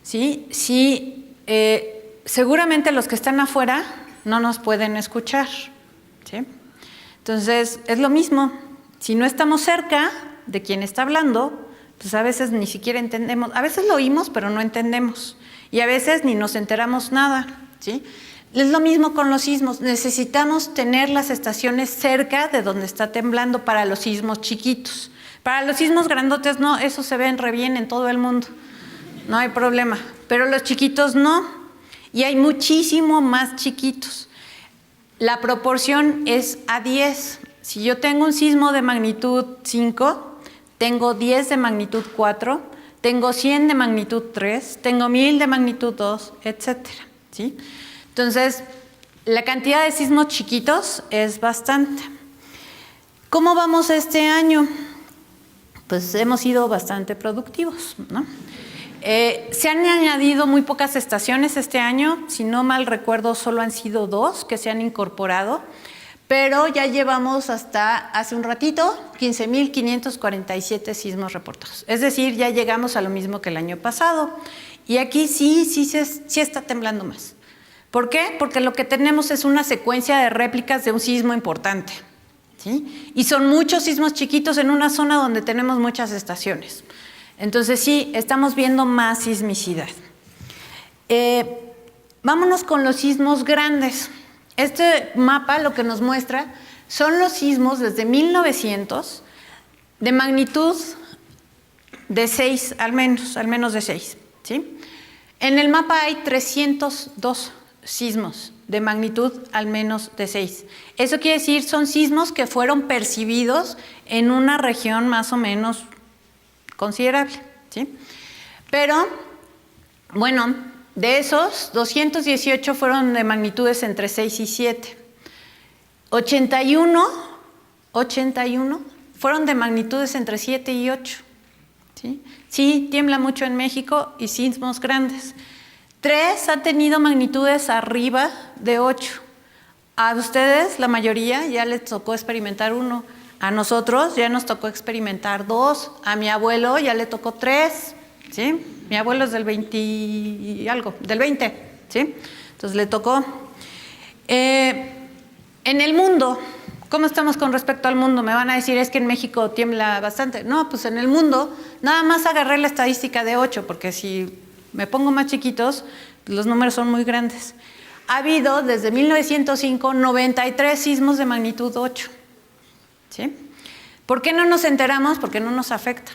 ¿Sí? Seguramente los que están afuera no nos pueden escuchar. ¿Sí? Entonces, es lo mismo. Si no estamos cerca de quien está hablando, pues a veces ni siquiera entendemos. A veces lo oímos, pero no entendemos. Y a veces ni nos enteramos nada. ¿Sí? Es lo mismo con los sismos. Necesitamos tener las estaciones cerca de donde está temblando para los sismos chiquitos. Para los sismos grandotes no, esos se ven re bien en todo el mundo, no hay problema, pero los chiquitos no, y hay muchísimo más chiquitos. La proporción es a 10. Si yo tengo un sismo de magnitud 5, tengo 10 de magnitud 4, tengo 100 de magnitud 3, tengo 1000 de magnitud 2, etcétera, ¿sí? Entonces, la cantidad de sismos chiquitos es bastante. ¿Cómo vamos este año? Pues hemos sido bastante productivos, ¿no? Se han añadido muy pocas estaciones este año, si no mal recuerdo solo han sido 2 que se han incorporado, pero ya llevamos hasta hace un ratito 15,547 sismos reportados. Es decir, ya llegamos a lo mismo que el año pasado. Y aquí sí está temblando más. ¿Por qué? Porque lo que tenemos es una secuencia de réplicas de un sismo importante. ¿Sí? Y son muchos sismos chiquitos en una zona donde tenemos muchas estaciones. Entonces sí, estamos viendo más sismicidad. Vámonos con los sismos grandes. Este mapa lo que nos muestra son los sismos desde 1900 de magnitud de 6, al menos de 6. ¿Sí? En el mapa hay 302 sismos de magnitud al menos de 6. Eso quiere decir, son sismos que fueron percibidos en una región más o menos considerable, ¿sí? Pero, bueno, de esos, 218 fueron de magnitudes entre 6 y 7. 81 fueron de magnitudes entre 7 y 8. ¿Sí? Sí, tiembla mucho en México y sismos grandes. 3 han tenido magnitudes arriba de 8. A ustedes, la mayoría, ya les tocó experimentar 1. A nosotros ya nos tocó experimentar 2. A mi abuelo ya le tocó 3. ¿Sí? Mi abuelo es del 20 y algo, del 20. ¿Sí? Entonces le tocó. En el mundo, ¿cómo estamos con respecto al mundo? Me van a decir, es que en México tiembla bastante. No, pues en el mundo, nada más agarré la estadística de 8, porque si me pongo más chiquitos, los números son muy grandes. Ha habido, desde 1905, 93 sismos de magnitud 8. ¿Sí? ¿Por qué no nos enteramos? Porque no nos afecta.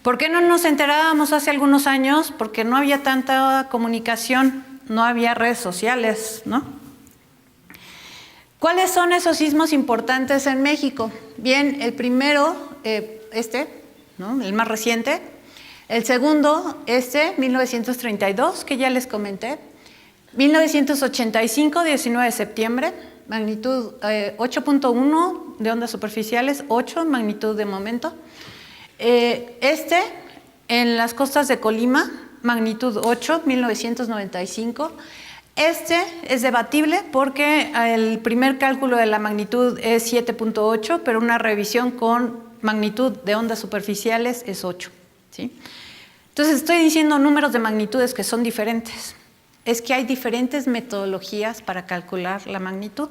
¿Por qué no nos enterábamos hace algunos años? Porque no había tanta comunicación, no había redes sociales, ¿no? ¿Cuáles son esos sismos importantes en México? Bien, el primero, ¿no? El más reciente. El segundo, 1932, que ya les comenté. 1985, 19 de septiembre, magnitud 8.1 de ondas superficiales, 8 magnitud de momento. En las costas de Colima, magnitud 8, 1995. Es debatible porque el primer cálculo de la magnitud es 7.8, pero una revisión con magnitud de ondas superficiales es 8. ¿Sí? Entonces estoy diciendo números de magnitudes que son diferentes. Es que hay diferentes metodologías para calcular la magnitud.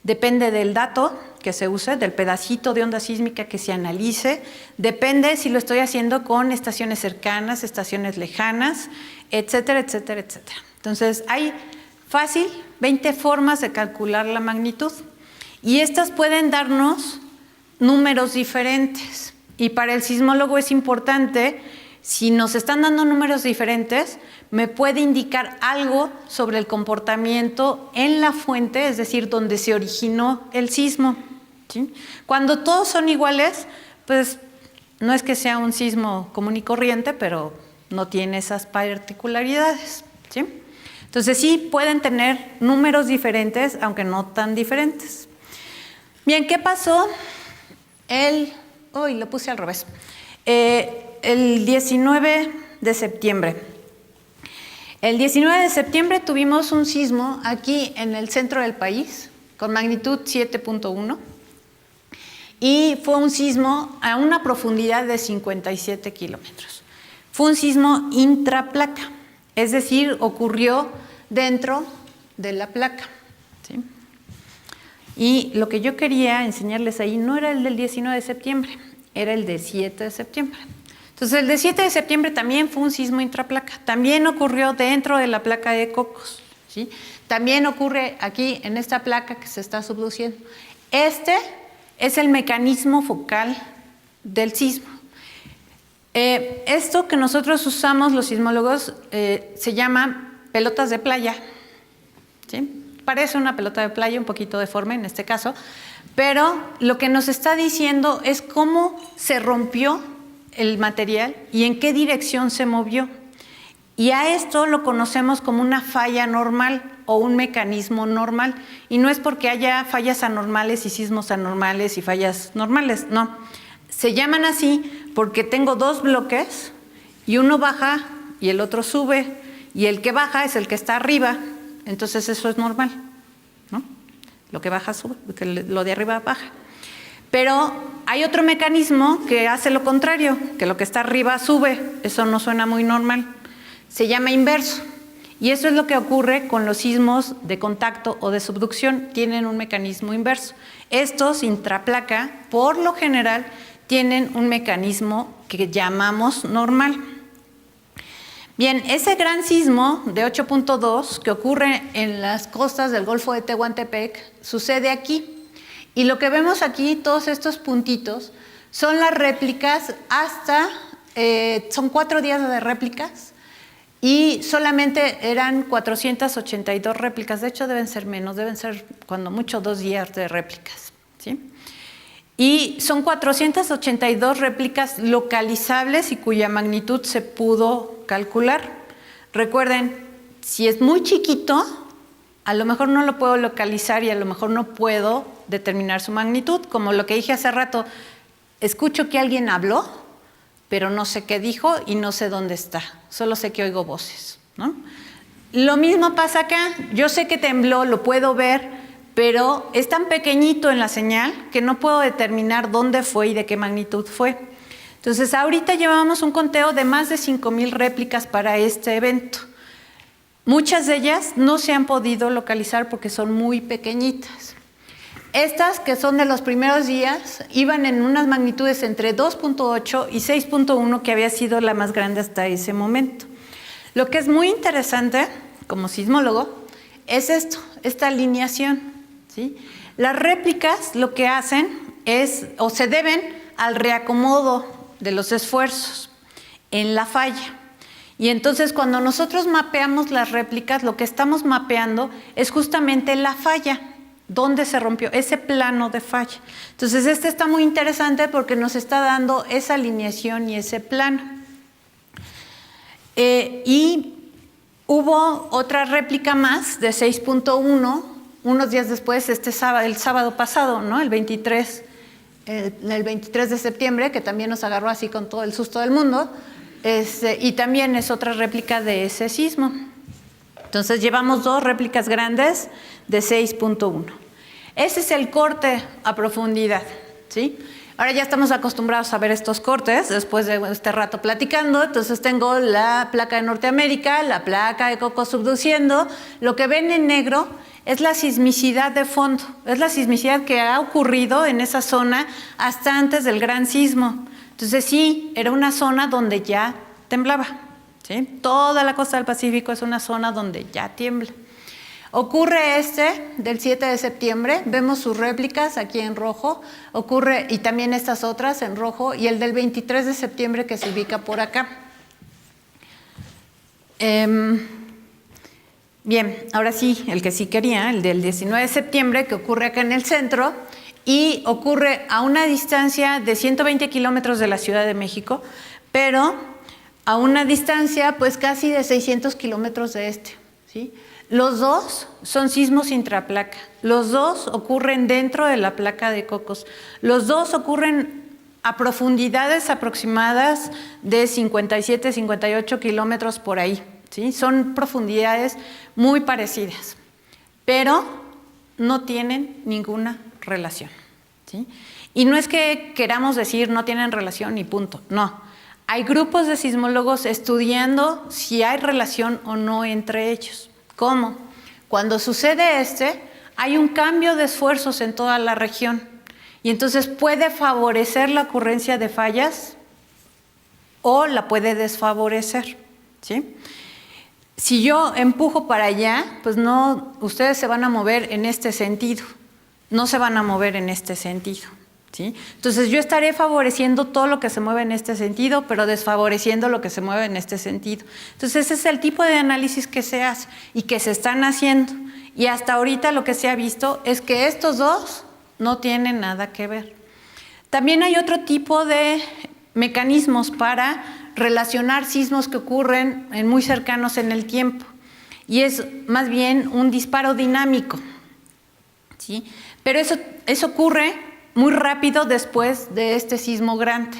Depende del dato que se use, del pedacito de onda sísmica que se analice. Depende si lo estoy haciendo con estaciones cercanas, estaciones lejanas, etcétera, etcétera, etcétera. Entonces, hay fácil 20 formas de calcular la magnitud y estas pueden darnos números diferentes. Y para el sismólogo es importante, si nos están dando números diferentes, me puede indicar algo sobre el comportamiento en la fuente, es decir, donde se originó el sismo. ¿Sí? Cuando todos son iguales, pues no es que sea un sismo común y corriente, pero no tiene esas particularidades. ¿Sí? Entonces sí pueden tener números diferentes, aunque no tan diferentes. Bien, ¿qué pasó? Lo puse al revés. El 19 de septiembre. El 19 de septiembre tuvimos un sismo aquí en el centro del país, con magnitud 7.1. Y fue un sismo a una profundidad de 57 kilómetros. Fue un sismo intraplaca. Es decir, ocurrió dentro de la placa. ¿Sí? Y lo que yo quería enseñarles ahí no era el del 19 de septiembre, era el del 7 de septiembre. Entonces, el del 7 de septiembre también fue un sismo intraplaca. También ocurrió dentro de la placa de Cocos. ¿Sí? También ocurre aquí en esta placa que se está subduciendo. Este es el mecanismo focal del sismo. Esto que nosotros usamos los sismólogos se llama pelotas de playa. ¿Sí? Parece una pelota de playa un poquito deforme en este caso, pero lo que nos está diciendo es cómo se rompió el material y en qué dirección se movió. Y a esto lo conocemos como una falla normal o un mecanismo normal. Y no es porque haya fallas anormales y sismos anormales y fallas normales, no. Se llaman así porque tengo dos bloques y uno baja y el otro sube y el que baja es el que está arriba, entonces eso es normal, ¿no? Lo que baja sube, lo de arriba baja. Pero hay otro mecanismo que hace lo contrario, que lo que está arriba sube, eso no suena muy normal, se llama inverso. Y eso es lo que ocurre con los sismos de contacto o de subducción, tienen un mecanismo inverso. Estos intraplaca, por lo general, tienen un mecanismo que llamamos normal. Bien, ese gran sismo de 8.2 que ocurre en las costas del Golfo de Tehuantepec sucede aquí. Y lo que vemos aquí, todos estos puntitos, son las réplicas son 4 días de réplicas y solamente eran 482 réplicas. De hecho, deben ser menos, deben ser cuando mucho 2 días de réplicas, ¿sí? Y son 482 réplicas localizables y cuya magnitud se pudo calcular. Recuerden, si es muy chiquito, a lo mejor no lo puedo localizar y a lo mejor no puedo determinar su magnitud. Como lo que dije hace rato, escucho que alguien habló, pero no sé qué dijo y no sé dónde está. Solo sé que oigo voces, ¿no? Lo mismo pasa acá. Yo sé que tembló, lo puedo ver, pero es tan pequeñito en la señal que no puedo determinar dónde fue y de qué magnitud fue. Entonces, ahorita llevamos un conteo de más de 5,000 réplicas para este evento. Muchas de ellas no se han podido localizar porque son muy pequeñitas. Estas, que son de los primeros días, iban en unas magnitudes entre 2.8 y 6.1, que había sido la más grande hasta ese momento. Lo que es muy interesante, como sismólogo, es esto, esta alineación, ¿sí? Las réplicas lo que hacen es, o se deben al reacomodo de los esfuerzos en la falla. Y entonces cuando nosotros mapeamos las réplicas, lo que estamos mapeando es justamente la falla, dónde se rompió, ese plano de falla. Entonces este está muy interesante porque nos está dando esa alineación y ese plano. Y hubo otra réplica más de 6.1, unos días después, el sábado pasado, ¿no? El 23 de septiembre, que también nos agarró así con todo el susto del mundo. Y también es otra réplica de ese sismo. Entonces llevamos 2 réplicas grandes de 6.1. Ese es el corte a profundidad, ¿sí? Ahora ya estamos acostumbrados a ver estos cortes después de este rato platicando. Entonces tengo la placa de Norteamérica, la placa de Cocos subduciendo. Lo que ven en negro es la sismicidad de fondo, es la sismicidad que ha ocurrido en esa zona hasta antes del gran sismo. Entonces sí, era una zona donde ya temblaba, ¿sí? Toda la costa del Pacífico es una zona donde ya tiembla. Ocurre del 7 de septiembre, vemos sus réplicas aquí en rojo, ocurre, y también estas otras en rojo, y el del 23 de septiembre que se ubica por acá. Bien, ahora sí, el que sí quería, el del 19 de septiembre, que ocurre acá en el centro, y ocurre a una distancia de 120 kilómetros de la Ciudad de México, pero a una distancia pues casi de 600 kilómetros de este, ¿sí? Los dos son sismos intraplaca, los dos ocurren dentro de la placa de Cocos, los dos ocurren a profundidades aproximadas de 57, 58 kilómetros por ahí, ¿sí? Son profundidades muy parecidas, pero no tienen ninguna relación, ¿sí? Y no es que queramos decir no tienen relación y punto, no. Hay grupos de sismólogos estudiando si hay relación o no entre ellos. ¿Cómo? Cuando sucede hay un cambio de esfuerzos en toda la región y entonces puede favorecer la ocurrencia de fallas o la puede desfavorecer, ¿sí? Si yo empujo para allá, pues no, ustedes se van a mover en este sentido. No se van a mover en este sentido, ¿sí? Entonces yo estaré favoreciendo todo lo que se mueve en este sentido, pero desfavoreciendo lo que se mueve en este sentido. Entonces ese es el tipo de análisis que se hace y que se están haciendo. Y hasta ahorita lo que se ha visto es que estos dos no tienen nada que ver. También hay otro tipo de mecanismos para relacionar sismos que ocurren muy cercanos en el tiempo. Y es más bien un disparo dinámico, ¿sí? Pero eso ocurre muy rápido después de este sismo grande.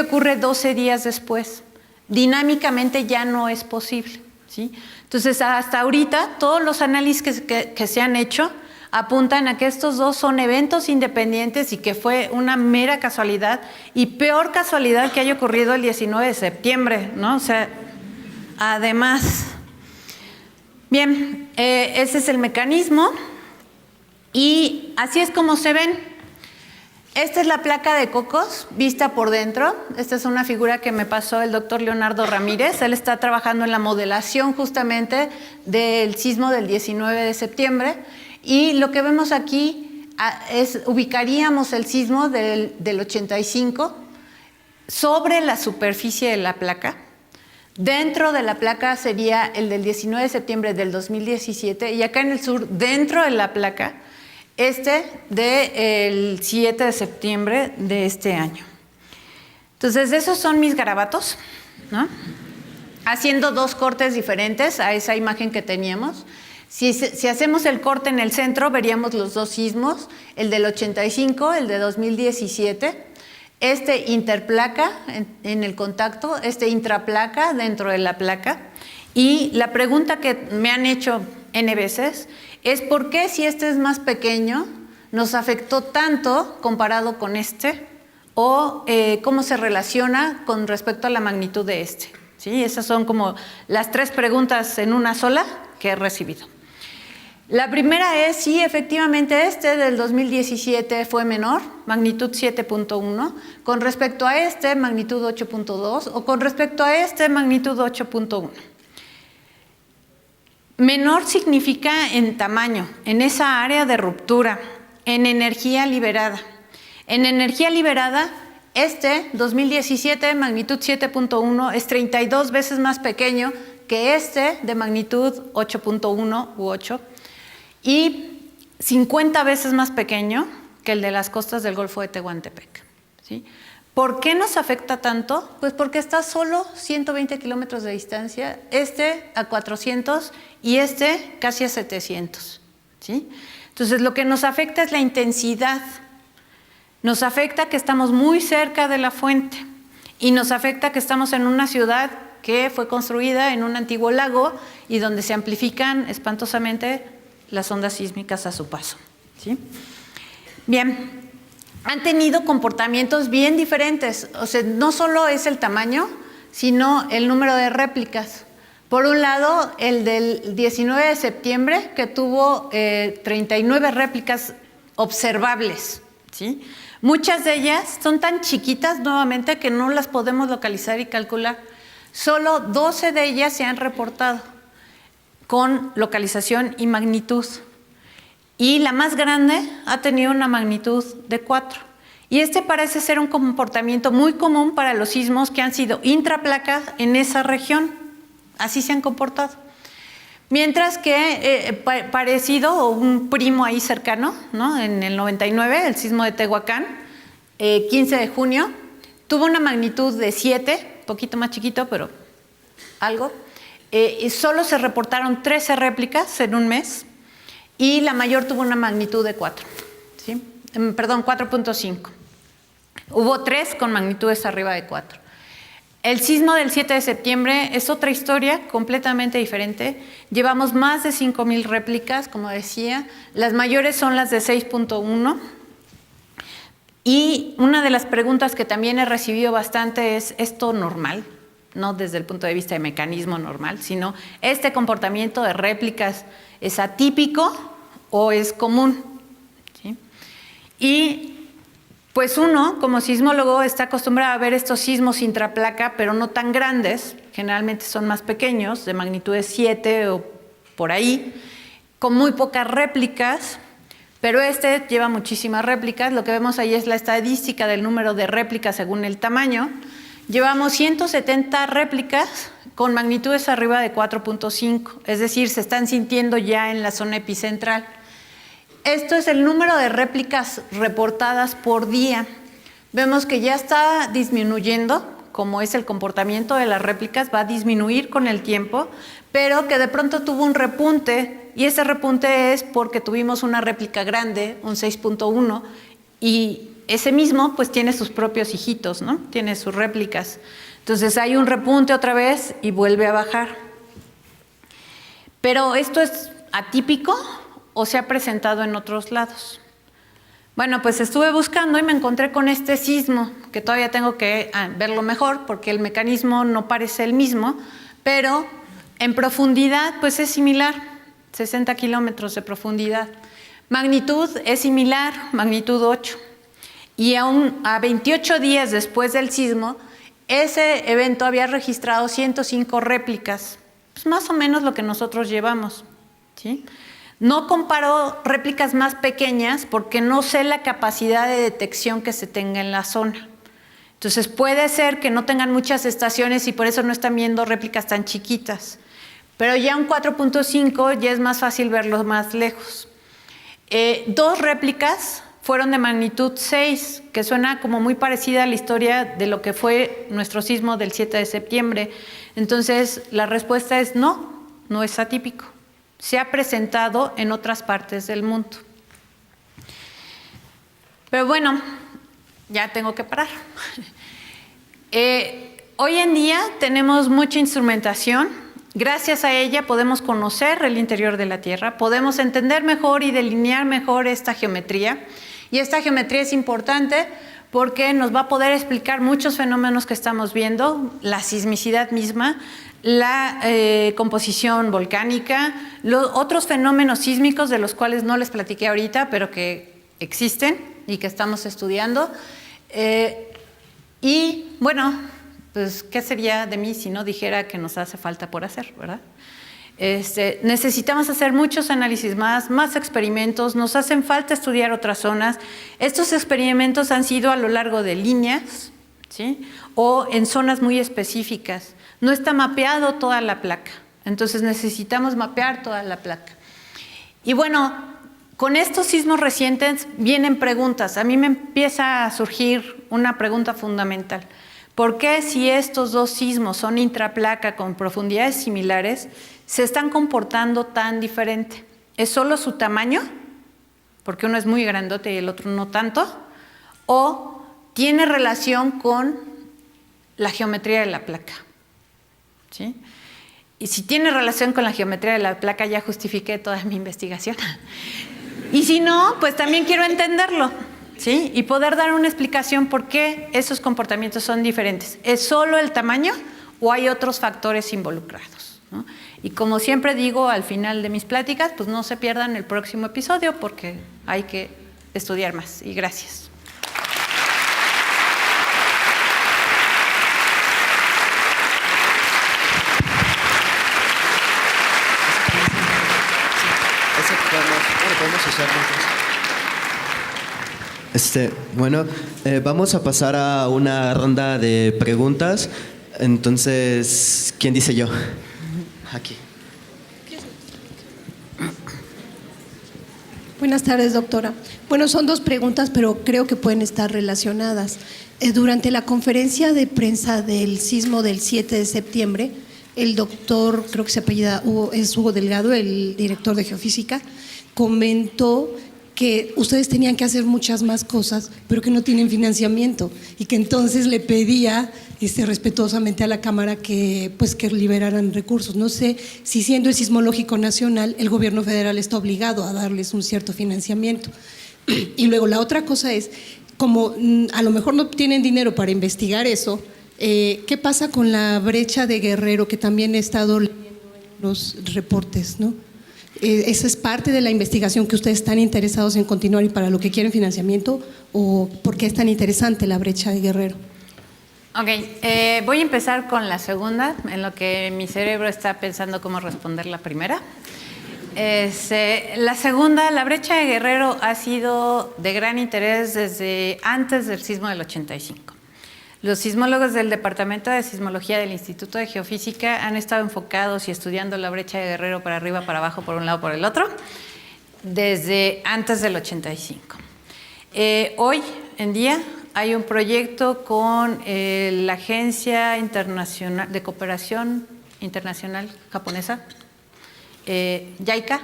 Ocurre 12 días después. Dinámicamente ya no es posible, ¿sí? Entonces, hasta ahorita, todos los análisis que se han hecho apuntan a que estos dos son eventos independientes y que fue una mera casualidad y peor casualidad que haya ocurrido el 19 de septiembre, ¿no? O sea, además. Bien, ese es el mecanismo. Y así es como se ven. Esta es la placa de Cocos vista por dentro. Esta es una figura que me pasó el doctor Leonardo Ramírez. Él está trabajando en la modelación justamente del sismo del 19 de septiembre. Y lo que vemos aquí ubicaríamos el sismo del 85 sobre la superficie de la placa. Dentro de la placa sería el del 19 de septiembre del 2017 y acá en el sur, dentro de la placa, del 7 de septiembre de este año. Entonces, esos son mis garabatos, ¿no? Haciendo dos cortes diferentes a esa imagen que teníamos. Si hacemos el corte en el centro, veríamos los dos sismos, el del 85, el de 2017, interplaca en el contacto, intraplaca dentro de la placa. Y la pregunta que me han hecho N veces es ¿por qué si este es más pequeño nos afectó tanto comparado con o cómo se relaciona con respecto a la magnitud de ¿sí? Esas son como las tres preguntas en una sola que he recibido. La primera es si efectivamente del 2017 fue menor, magnitud 7.1, con respecto a magnitud 8.2, o con respecto a magnitud 8.1. Menor significa en tamaño, en esa área de ruptura, en energía liberada. En energía liberada, 2017, magnitud 7.1, es 32 veces más pequeño que de magnitud 8.1 u 8, y 50 veces más pequeño que el de las costas del Golfo de Tehuantepec, ¿sí? ¿Por qué nos afecta tanto? Pues porque está solo 120 kilómetros de distancia, a 400 y casi a 700, ¿sí? Entonces, lo que nos afecta es la intensidad. Nos afecta que estamos muy cerca de la fuente y nos afecta que estamos en una ciudad que fue construida en un antiguo lago y donde se amplifican espantosamente las ondas sísmicas a su paso, ¿sí? Bien, han tenido comportamientos bien diferentes. O sea, no solo es el tamaño, sino el número de réplicas. Por un lado, el del 19 de septiembre, que tuvo 39 réplicas observables, ¿sí? Muchas de ellas son tan chiquitas nuevamente que no las podemos localizar y calcular. Solo 12 de ellas se han reportado con localización y magnitud. Y la más grande ha tenido una magnitud de 4. Y parece ser un comportamiento muy común para los sismos que han sido intraplacas en esa región. Así se han comportado. Mientras que parecido, o un primo ahí cercano, ¿no? En el 99, el sismo de Tehuacán, 15 de junio, tuvo una magnitud de 7, poquito más chiquito, pero algo. Y solo se reportaron 13 réplicas en un mes, y la mayor tuvo una magnitud de 4, ¿sí? Perdón, 4.5. Hubo 3 con magnitudes arriba de 4. El sismo del 7 de septiembre es otra historia completamente diferente. Llevamos más de 5,000 réplicas, como decía. Las mayores son las de 6.1. Y una de las preguntas que también he recibido bastante es, ¿esto normal? No desde el punto de vista de mecanismo normal, sino comportamiento de réplicas, ¿es atípico o es común? ¿Sí? Y pues uno, como sismólogo, está acostumbrado a ver estos sismos intraplaca, pero no tan grandes, generalmente son más pequeños, de magnitudes 7 o por ahí, con muy pocas réplicas, pero lleva muchísimas réplicas. Lo que vemos ahí es la estadística del número de réplicas según el tamaño. Llevamos 170 réplicas con magnitudes arriba de 4.5, es decir, se están sintiendo ya en la zona epicentral. Esto es el número de réplicas reportadas por día. Vemos que ya está disminuyendo, como es el comportamiento de las réplicas, va a disminuir con el tiempo, pero que de pronto tuvo un repunte, y ese repunte es porque tuvimos una réplica grande, un 6.1, y ese mismo pues tiene sus propios hijitos, ¿no? Tiene sus réplicas. Entonces hay un repunte otra vez y vuelve a bajar. Pero ¿esto es atípico o se ha presentado en otros lados? Bueno, pues estuve buscando y me encontré con este sismo, que todavía tengo que verlo mejor porque el mecanismo no parece el mismo, pero en profundidad pues es similar, 60 kilómetros de profundidad. Magnitud es similar, magnitud 8. Y aún a 28 días después del sismo, ese evento había registrado 105 réplicas, pues más o menos lo que nosotros llevamos, ¿sí? No comparo réplicas más pequeñas porque no sé la capacidad de detección que se tenga en la zona. Entonces puede ser que no tengan muchas estaciones y por eso no están viendo réplicas tan chiquitas. Pero ya un 4.5 ya es más fácil verlo más lejos. 2 réplicas fueron de magnitud 6, que suena como muy parecida a la historia de lo que fue nuestro sismo del 7 de septiembre. Entonces, la respuesta es no, no es atípico. Se ha presentado en otras partes del mundo. Pero bueno, ya tengo que parar. Hoy en día tenemos mucha instrumentación. Gracias a ella podemos conocer el interior de la Tierra, podemos entender mejor y delinear mejor esta geometría. Y esta geometría es importante porque nos va a poder explicar muchos fenómenos que estamos viendo, la sismicidad misma, la composición volcánica, los otros fenómenos sísmicos de los cuales no les platiqué ahorita, pero que existen y que estamos estudiando. Y bueno, pues ¿qué sería de mí si no dijera que nos hace falta por hacer, verdad? Necesitamos hacer muchos análisis más experimentos, nos hacen falta estudiar otras zonas. Estos experimentos han sido a lo largo de líneas, ¿sí? O en zonas muy específicas. No está mapeado toda la placa, entonces necesitamos mapear toda la placa. Y bueno, con estos sismos recientes vienen preguntas. A mí me empieza a surgir una pregunta fundamental. ¿Por qué si estos 2 sismos son intraplaca con profundidades similares, se están comportando tan diferente? ¿Es solo su tamaño? Porque uno es muy grandote y el otro no tanto. ¿O tiene relación con la geometría de la placa? ¿Sí? Y si tiene relación con la geometría de la placa, ya justifiqué toda mi investigación. Y si no, pues también quiero entenderlo, ¿sí? Y poder dar una explicación por qué esos comportamientos son diferentes. ¿Es solo el tamaño o hay otros factores involucrados, ¿no? Y como siempre digo al final de mis pláticas, pues no se pierdan el próximo episodio porque hay que estudiar más. Y gracias. Podemos usar bueno, vamos a pasar a una ronda de preguntas. Entonces, ¿quién dice yo? Aquí. Buenas tardes, doctora. Bueno, son 2 preguntas, pero creo que pueden estar relacionadas. Durante la conferencia de prensa del sismo del 7 de septiembre, el doctor, creo que se apellida Hugo Delgado, el director de Geofísica, comentó que ustedes tenían que hacer muchas más cosas, pero que no tienen financiamiento y que entonces le pedía respetuosamente a la Cámara que liberaran recursos. No sé si siendo el Sismológico Nacional, el gobierno federal está obligado a darles un cierto financiamiento. Y luego la otra cosa es, como a lo mejor no tienen dinero para investigar eso, ¿qué pasa con la brecha de Guerrero que también he estado leyendo en los reportes, ¿no? ¿Esa es parte de la investigación que ustedes están interesados en continuar y para lo que quieren financiamiento? ¿O por qué es tan interesante la brecha de Guerrero? Ok, voy a empezar con la segunda, en lo que mi cerebro está pensando cómo responder la primera. La segunda, la brecha de Guerrero ha sido de gran interés desde antes del sismo del 85. Los sismólogos del Departamento de Sismología del Instituto de Geofísica han estado enfocados y estudiando la brecha de Guerrero para arriba, para abajo, por un lado, por el otro, desde antes del 85. Hoy en día hay un proyecto con la Agencia Internacional de Cooperación Internacional Japonesa, JICA,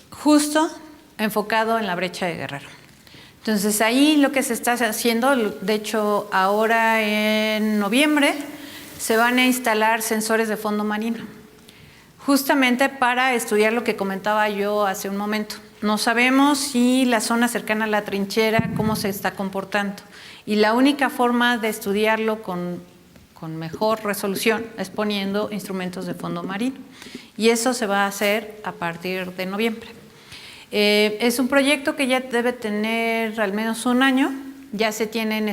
justo enfocado en la brecha de Guerrero. Entonces ahí lo que se está haciendo, de hecho ahora en noviembre se van a instalar sensores de fondo marino, justamente para estudiar lo que comentaba yo hace un momento. No sabemos si la zona cercana a la trinchera, cómo se está comportando. Y la única forma de estudiarlo con mejor resolución es poniendo instrumentos de fondo marino. Y eso se va a hacer a partir de noviembre. Es un proyecto que ya debe tener al menos un año. Ya se tienen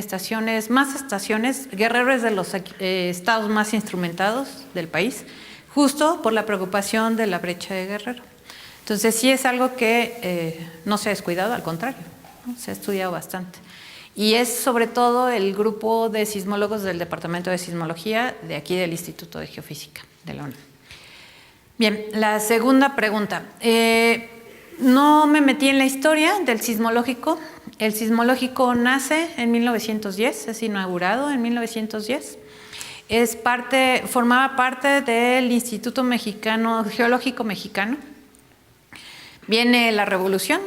más estaciones. Guerrero es de los estados más instrumentados del país, justo por la preocupación de la brecha de Guerrero. Entonces sí es algo que no se ha descuidado, al contrario, ¿no? Se ha estudiado bastante. y es sobre todo el grupo de sismólogos del Departamento de Sismología de aquí del Instituto de Geofísica de la UNAM. Bien, la segunda pregunta. No me metí en la historia del sismológico. El sismológico nace en 1910, es inaugurado en 1910. Formaba parte del Instituto Geológico Mexicano. Viene la Revolución,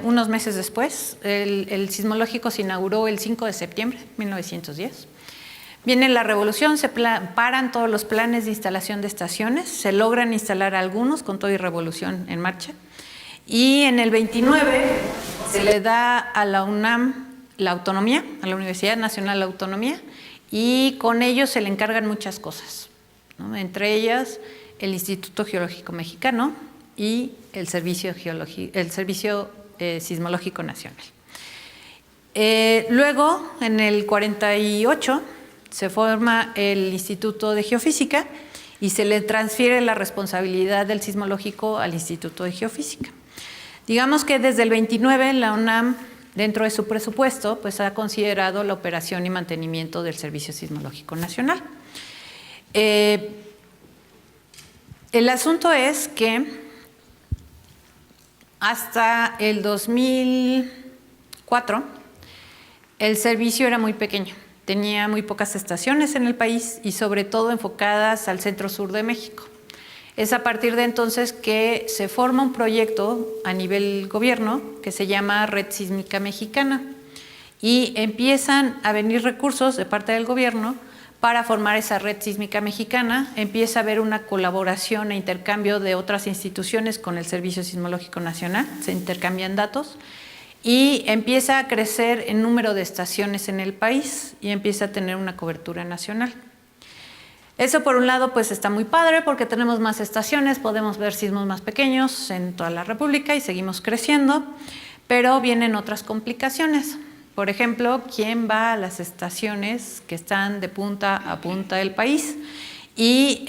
unos meses después. El sismológico se inauguró el 5 de septiembre de 1910. Viene la Revolución, se paran todos los planes de instalación de estaciones, se logran instalar algunos con todo y Revolución en marcha. Y en el 29 se le da a la UNAM la autonomía, a la Universidad Nacional la autonomía, y con ellos se le encargan muchas cosas, ¿no? Entre ellas el Instituto Geológico Mexicano y el Servicio Sismológico Nacional. Luego, en el 48, se forma el Instituto de Geofísica y se le transfiere la responsabilidad del sismológico al Instituto de Geofísica. Digamos que desde el 29 la UNAM, dentro de su presupuesto, pues ha considerado la operación y mantenimiento del Servicio Sismológico Nacional. El asunto es que hasta el 2004 el servicio era muy pequeño, tenía muy pocas estaciones en el país y sobre todo enfocadas al centro-sur de México. Es a partir de entonces que se forma un proyecto a nivel gobierno que se llama Red Sísmica Mexicana y empiezan a venir recursos de parte del gobierno para formar esa Red Sísmica Mexicana. Empieza a haber una colaboración e intercambio de otras instituciones con el Servicio Sismológico Nacional, se intercambian datos y empieza a crecer el número de estaciones en el país y empieza a tener una cobertura nacional. Eso por un lado pues está muy padre porque tenemos más estaciones, podemos ver sismos más pequeños en toda la República y seguimos creciendo, pero vienen otras complicaciones. Por ejemplo, ¿quién va a las estaciones que están de punta a punta del país? Y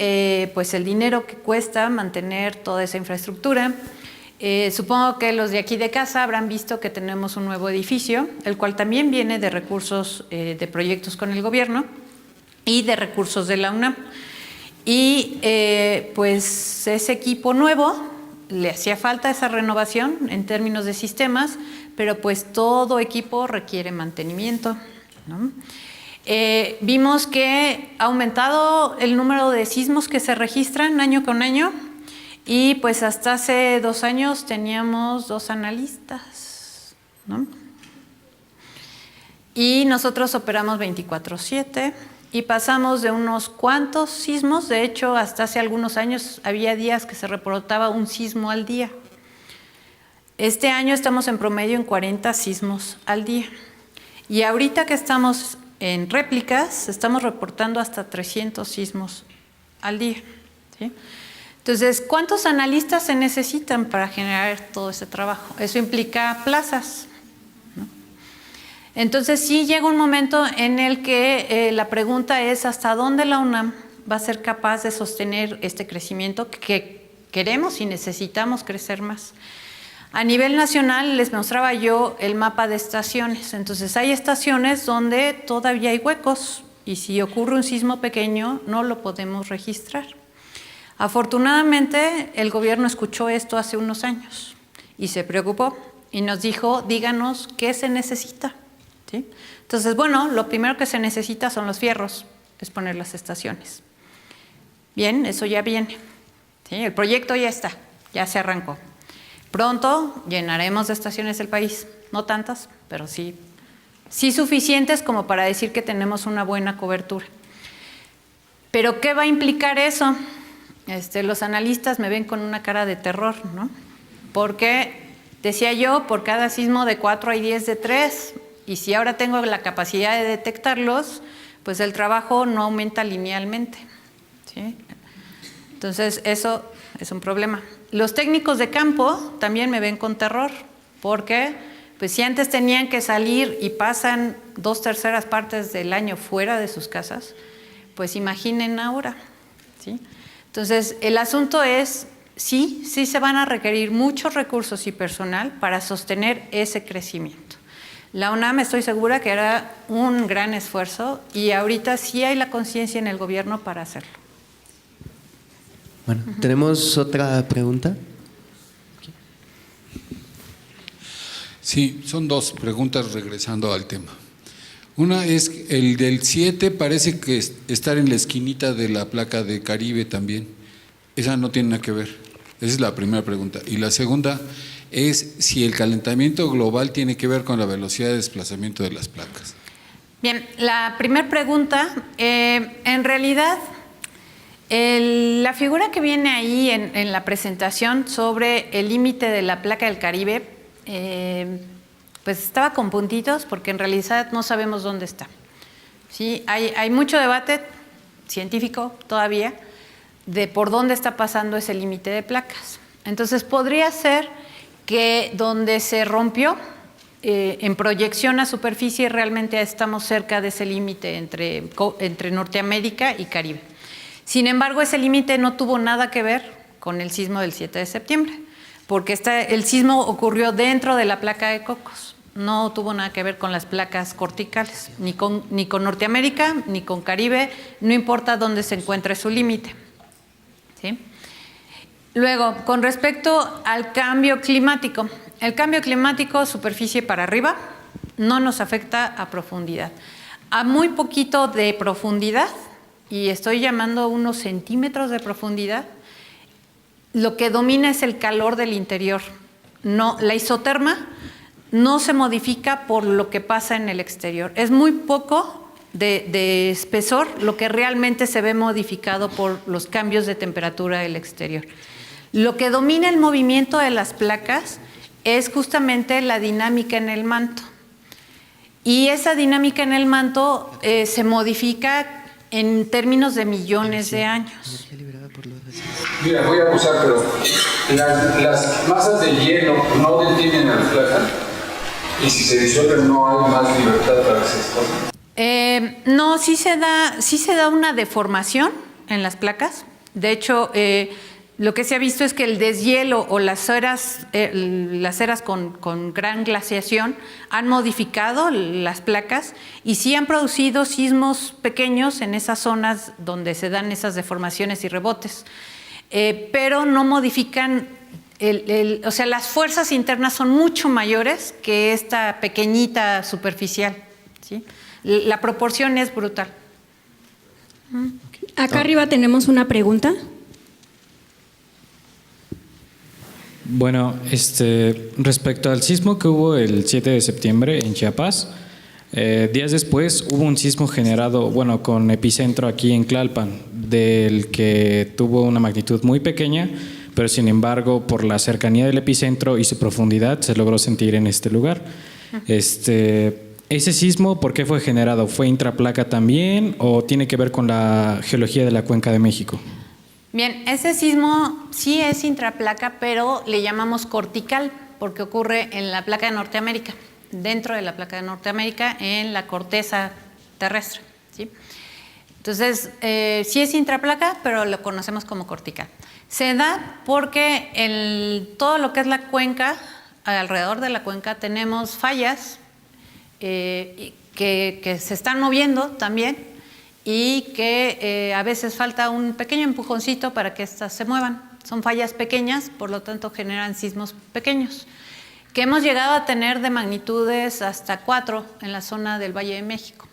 pues el dinero que cuesta mantener toda esa infraestructura. Supongo que los de aquí de casa habrán visto que tenemos un nuevo edificio, el cual también viene de recursos de proyectos con el gobierno y de recursos de la UNAM. Y pues ese equipo nuevo le hacía falta esa renovación en términos de sistemas, pero pues todo equipo requiere mantenimiento, ¿no? Vimos que ha aumentado el número de sismos que se registran año con año y pues hasta hace 2 años teníamos 2 analistas, ¿no? Y nosotros operamos 24/7 y pasamos de unos cuantos sismos. De hecho, hasta hace algunos años había días que se reportaba un sismo al día. Este año estamos en promedio en 40 sismos al día. Y ahorita que estamos en réplicas, estamos reportando hasta 300 sismos al día, ¿sí? Entonces, ¿cuántos analistas se necesitan para generar todo ese trabajo? Eso implica plazas, ¿no? Entonces, sí llega un momento en el que la pregunta es ¿hasta dónde la UNAM va a ser capaz de sostener este crecimiento que queremos y necesitamos crecer más? A nivel nacional les mostraba yo el mapa de estaciones. Entonces, hay estaciones donde todavía hay huecos y si ocurre un sismo pequeño no lo podemos registrar. Afortunadamente, el gobierno escuchó esto hace unos años y se preocupó y nos dijo, díganos qué se necesita, ¿sí? Entonces, bueno, lo primero que se necesita son los fierros, es poner las estaciones. Bien, eso ya viene, ¿sí? El proyecto ya está, ya se arrancó. Pronto llenaremos de estaciones el país, no tantas, pero sí suficientes como para decir que tenemos una buena cobertura. ¿Pero qué va a implicar eso? Los analistas me ven con una cara de terror, ¿no? Porque, decía yo, por cada sismo de 4 hay 10 de 3, y si ahora tengo la capacidad de detectarlos, pues el trabajo no aumenta linealmente, ¿sí? Entonces, eso es un problema. Los técnicos de campo también me ven con terror, porque pues si antes tenían que salir y pasan 2/3 partes del año fuera de sus casas, pues imaginen ahora, ¿sí? Entonces, el asunto es, sí se van a requerir muchos recursos y personal para sostener ese crecimiento. La UNAM estoy segura que hará un gran esfuerzo y ahorita sí hay la conciencia en el gobierno para hacerlo. Bueno, ¿tenemos otra pregunta? Sí, son dos preguntas regresando al tema. Una es el del 7, parece que estar en la esquinita de la placa de Caribe también. Esa no tiene nada que ver. Esa es la primera pregunta. Y la segunda es si el calentamiento global tiene que ver con la velocidad de desplazamiento de las placas. Bien, la primera pregunta, en realidad, la figura que viene ahí en la presentación sobre el límite de la placa del Caribe, pues estaba con puntitos porque en realidad no sabemos dónde está. ¿Sí? Hay mucho debate científico todavía de por dónde está pasando ese límite de placas. Entonces podría ser que donde se rompió en proyección a superficie realmente estamos cerca de ese límite entre Norteamérica y Caribe. Sin embargo, ese límite no tuvo nada que ver con el sismo del 7 de septiembre, porque el sismo ocurrió dentro de la placa de Cocos. No tuvo nada que ver con las placas corticales, ni con Norteamérica, ni con Caribe, no importa dónde se encuentre su límite. ¿Sí? Luego, con respecto al cambio climático, el cambio climático, superficie para arriba, no nos afecta a profundidad. A muy poquito de profundidad, y estoy llamando unos centímetros de profundidad, lo que domina es el calor del interior. No, la isoterma no se modifica por lo que pasa en el exterior. Es muy poco de espesor lo que realmente se ve modificado por los cambios de temperatura del exterior. Lo que domina el movimiento de las placas es justamente la dinámica en el manto. Y esa dinámica en el manto se modifica en términos de millones de años. Mira, voy a acusar, pero las masas de hielo no detienen a las placas y si se disuelven no hay más libertad para que se esconden. No, sí se da una deformación en las placas. De hecho, lo que se ha visto es que el deshielo o las eras con gran glaciación han modificado las placas y sí han producido sismos pequeños en esas zonas donde se dan esas deformaciones y rebotes, pero no modifican, o sea, las fuerzas internas son mucho mayores que esta pequeñita superficial, ¿sí? La proporción es brutal. Acá arriba tenemos una pregunta. Bueno, respecto al sismo que hubo el 7 de septiembre en Chiapas, días después hubo un sismo generado, bueno, con epicentro aquí en Tlalpan, del que tuvo una magnitud muy pequeña, pero sin embargo, por la cercanía del epicentro y su profundidad, se logró sentir en este lugar. ¿Ese sismo por qué fue generado? ¿Fue intraplaca también o tiene que ver con la geología de la Cuenca de México? Bien, ese sismo sí es intraplaca, pero le llamamos cortical porque ocurre en la placa de Norteamérica, dentro de la placa de Norteamérica, en la corteza terrestre, ¿sí? Entonces, sí es intraplaca, pero lo conocemos como cortical. Se da porque en todo lo que es la cuenca, alrededor de la cuenca, tenemos fallas que se están moviendo también, y que a veces falta un pequeño empujoncito para que éstas se muevan. Son fallas pequeñas, por lo tanto generan sismos pequeños, que hemos llegado a tener de magnitudes hasta 4 en la zona del Valle de México.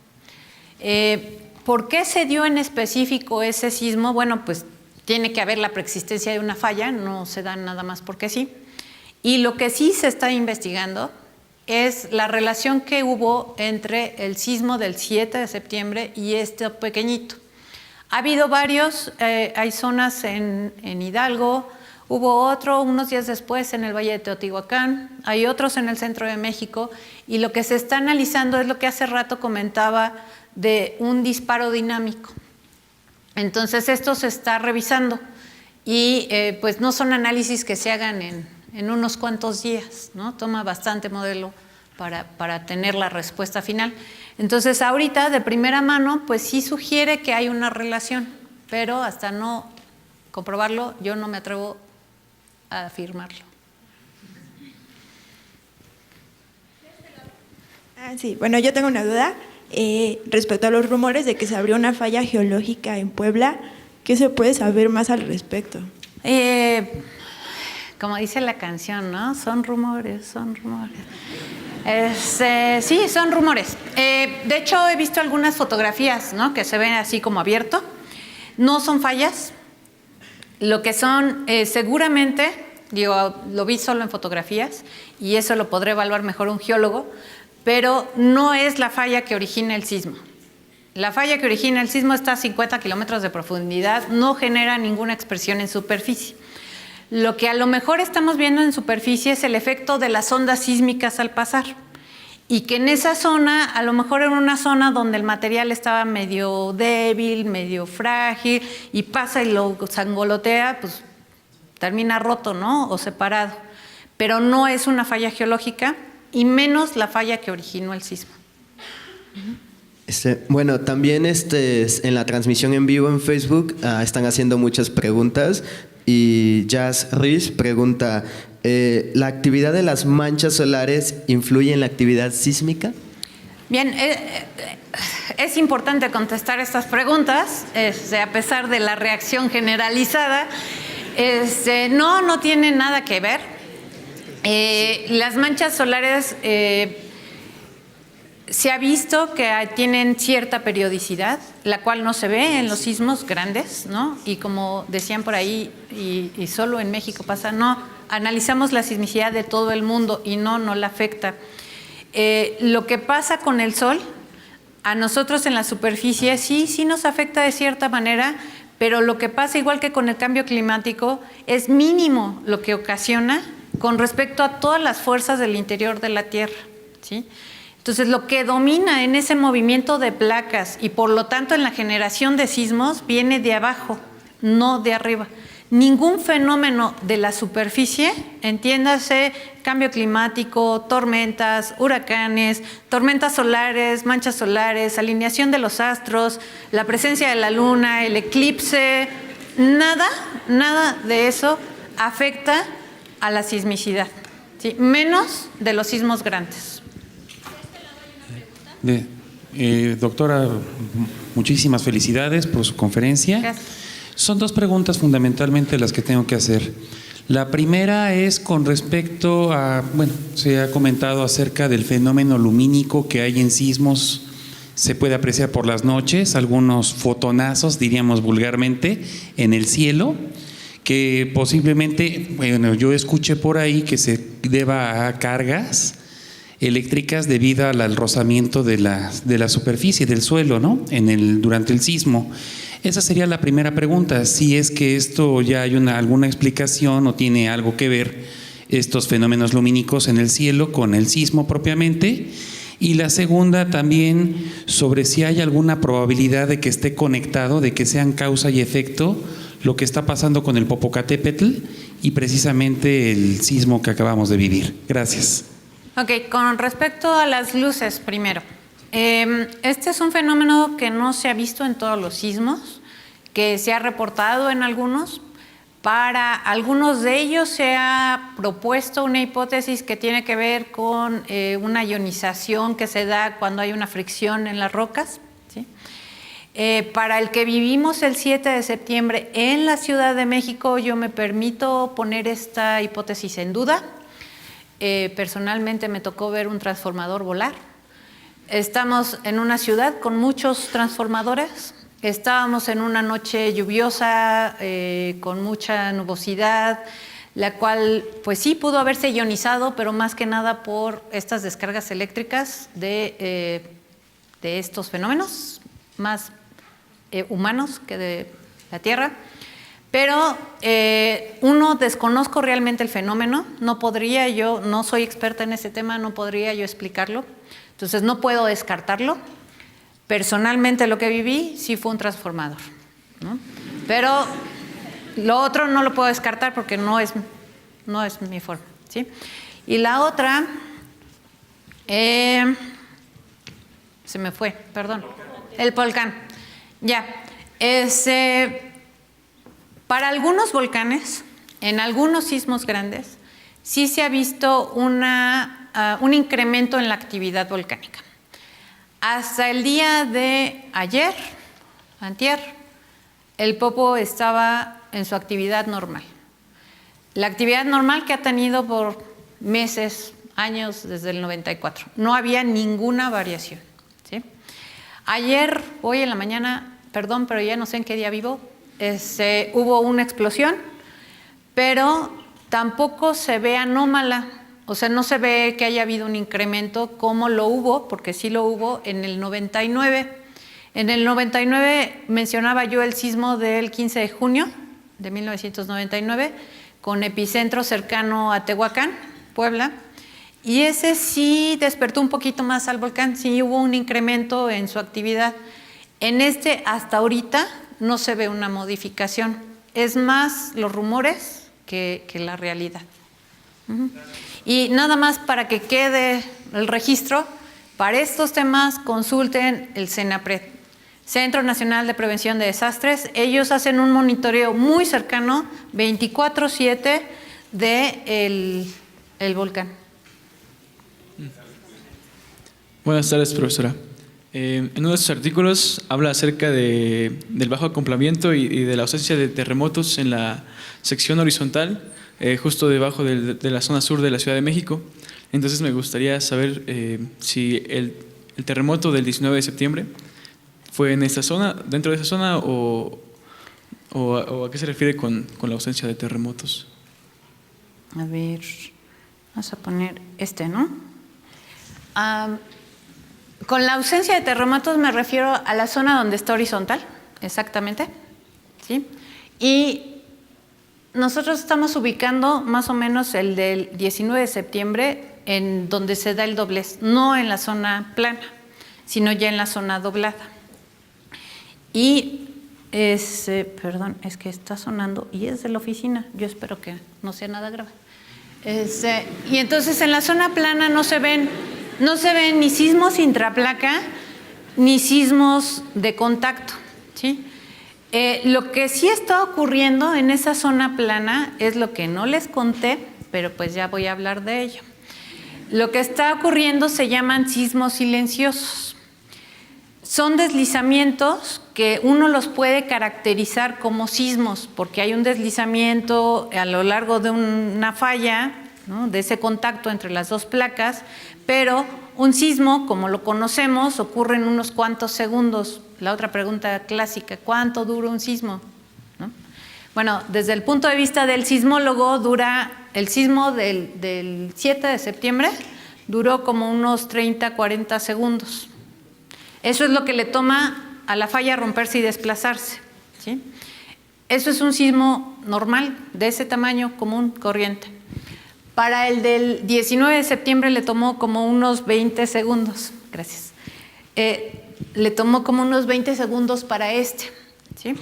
¿Por qué se dio en específico ese sismo? Bueno, pues tiene que haber la preexistencia de una falla, no se dan nada más porque sí. Y lo que sí se está investigando es la relación que hubo entre el sismo del 7 de septiembre y este pequeñito. Ha habido varios, hay zonas en Hidalgo, hubo otro unos días después en el Valle de Teotihuacán, hay otros en el centro de México, y lo que se está analizando es lo que hace rato comentaba de un disparo dinámico. Entonces esto se está revisando y pues no son análisis que se hagan en unos cuantos días, ¿no? Toma bastante modelo para tener la respuesta final. Entonces, ahorita, de primera mano, pues sí sugiere que hay una relación, pero hasta no comprobarlo, yo no me atrevo a afirmarlo. Sí, bueno, yo tengo una duda respecto a los rumores de que se abrió una falla geológica en Puebla. ¿Qué se puede saber más al respecto? Como dice la canción, ¿no? Son rumores, son rumores. Sí, son rumores. De hecho, he visto algunas fotografías, ¿no? Que se ven así como abierto. No son fallas. Lo que son, seguramente, digo, lo vi solo en fotografías y eso lo podrá evaluar mejor un geólogo, pero no es la falla que origina el sismo. La falla que origina el sismo está a 50 kilómetros de profundidad, no genera ninguna expresión en superficie. Lo que a lo mejor estamos viendo en superficie es el efecto de las ondas sísmicas al pasar. Y que en esa zona, a lo mejor era una zona donde el material estaba medio débil, medio frágil, y pasa y lo sangolotea, pues termina roto, ¿no? O separado. Pero no es una falla geológica, y menos la falla que originó el sismo. Bueno, también en la transmisión en vivo en Facebook están haciendo muchas preguntas y Jazz Riz pregunta, ¿la actividad de las manchas solares influye en la actividad sísmica? Bien, es importante contestar estas preguntas, a pesar de la reacción generalizada. No tiene nada que ver. Las manchas solares se ha visto que tienen cierta periodicidad, la cual no se ve en los sismos grandes, ¿no? Y como decían por ahí, y solo en México pasa, no, analizamos la sismicidad de todo el mundo y no la afecta. Lo que pasa con el sol, a nosotros en la superficie sí nos afecta de cierta manera, pero lo que pasa, igual que con el cambio climático, es mínimo lo que ocasiona con respecto a todas las fuerzas del interior de la Tierra, ¿sí? Entonces, lo que domina en ese movimiento de placas y por lo tanto en la generación de sismos viene de abajo, no de arriba. Ningún fenómeno de la superficie, entiéndase, cambio climático, tormentas, huracanes, tormentas solares, manchas solares, alineación de los astros, la presencia de la luna, el eclipse, nada de eso afecta a la sismicidad, ¿sí? Menos de los sismos grandes. Doctora, muchísimas felicidades por su conferencia. Gracias. Son dos preguntas fundamentalmente las que tengo que hacer. La primera es con respecto a, se ha comentado acerca del fenómeno lumínico que hay en sismos, se puede apreciar por las noches, algunos fotonazos, diríamos vulgarmente, en el cielo, que posiblemente, yo escuché por ahí que se deba a cargas eléctricas debido al rozamiento de la superficie del suelo, ¿no? Durante el sismo. Esa sería la primera pregunta, si es que esto ya hay alguna explicación o tiene algo que ver estos fenómenos lumínicos en el cielo con el sismo propiamente. Y la segunda también sobre si hay alguna probabilidad de que esté conectado, de que sean causa y efecto lo que está pasando con el Popocatépetl y precisamente el sismo que acabamos de vivir. Gracias. Ok, con respecto a las luces, primero. Este es un fenómeno que no se ha visto en todos los sismos, que se ha reportado en algunos. Para algunos de ellos se ha propuesto una hipótesis que tiene que ver con una ionización que se da cuando hay una fricción en las rocas, ¿sí? Para el que vivimos el 7 de septiembre en la Ciudad de México, yo me permito poner esta hipótesis en duda. Personalmente me tocó ver un transformador volar. Estamos en una ciudad con muchos transformadores. Estábamos en una noche lluviosa, con mucha nubosidad, la cual pues sí pudo haberse ionizado, pero más que nada por estas descargas eléctricas de estos fenómenos más humanos que de la Tierra. Pero desconozco realmente el fenómeno, no soy experta en ese tema, no podría yo explicarlo, entonces no puedo descartarlo. Personalmente lo que viví sí fue un transformador, ¿no? Pero lo otro no lo puedo descartar porque no es mi forma, ¿sí? Y la otra, se me fue, perdón, el volcán, ya, para algunos volcanes, en algunos sismos grandes, sí se ha visto una un incremento en la actividad volcánica. Hasta el día de ayer, antier, el Popo estaba en su actividad normal. La actividad normal que ha tenido por meses, años, desde el 94. No había ninguna variación, ¿sí? Ayer, hoy en la mañana, perdón, pero ya no sé en qué día vivo, hubo una explosión, pero tampoco se ve anómala. O sea, no se ve que haya habido un incremento como lo hubo, porque sí lo hubo en el 99. En el 99 mencionaba yo el sismo del 15 de junio de 1999, con epicentro cercano a Tehuacán, Puebla, y ese sí despertó un poquito más al volcán, sí hubo un incremento en su actividad. En hasta ahorita, no se ve una modificación. Es más los rumores que la realidad. Y nada más para que quede el registro, para estos temas consulten el CENAPRED, Centro Nacional de Prevención de Desastres. Ellos hacen un monitoreo muy cercano, 24/7, del volcán. Buenas tardes, profesora. En uno de sus artículos habla acerca del bajo acoplamiento y de la ausencia de terremotos en la sección horizontal, justo debajo de la zona sur de la Ciudad de México. Entonces me gustaría saber si el terremoto del 19 de septiembre fue en esta zona, dentro de esa zona, o a qué se refiere con la ausencia de terremotos. A ver, vamos a poner ¿no? Con la ausencia de terremotos me refiero a la zona donde está horizontal, exactamente, ¿sí? Y nosotros estamos ubicando más o menos el del 19 de septiembre en donde se da el doblez, no en la zona plana, sino ya en la zona doblada. Y perdón, es que está sonando y es de la oficina, yo espero que no sea nada grave. Y entonces en la zona plana no se ven ni sismos intraplaca ni sismos de contacto, ¿sí? Lo que sí está ocurriendo en esa zona plana es lo que no les conté, pero pues ya voy a hablar de ello. Lo que está ocurriendo se llaman sismos silenciosos. Son deslizamientos que uno los puede caracterizar como sismos, porque hay un deslizamiento a lo largo de una falla, ¿no?, de ese contacto entre las dos placas, pero un sismo, como lo conocemos, ocurre en unos cuantos segundos. La otra pregunta clásica, ¿cuánto dura un sismo? ¿No? Bueno, desde el punto de vista del sismólogo, el sismo del 7 de septiembre duró como unos 30, 40 segundos. Eso es lo que le toma a la falla romperse y desplazarse, ¿sí? Eso es un sismo normal, de ese tamaño, común, corriente. Para el del 19 de septiembre le tomó como unos 20 segundos. Gracias. Le tomó como unos 20 segundos para ¿sí?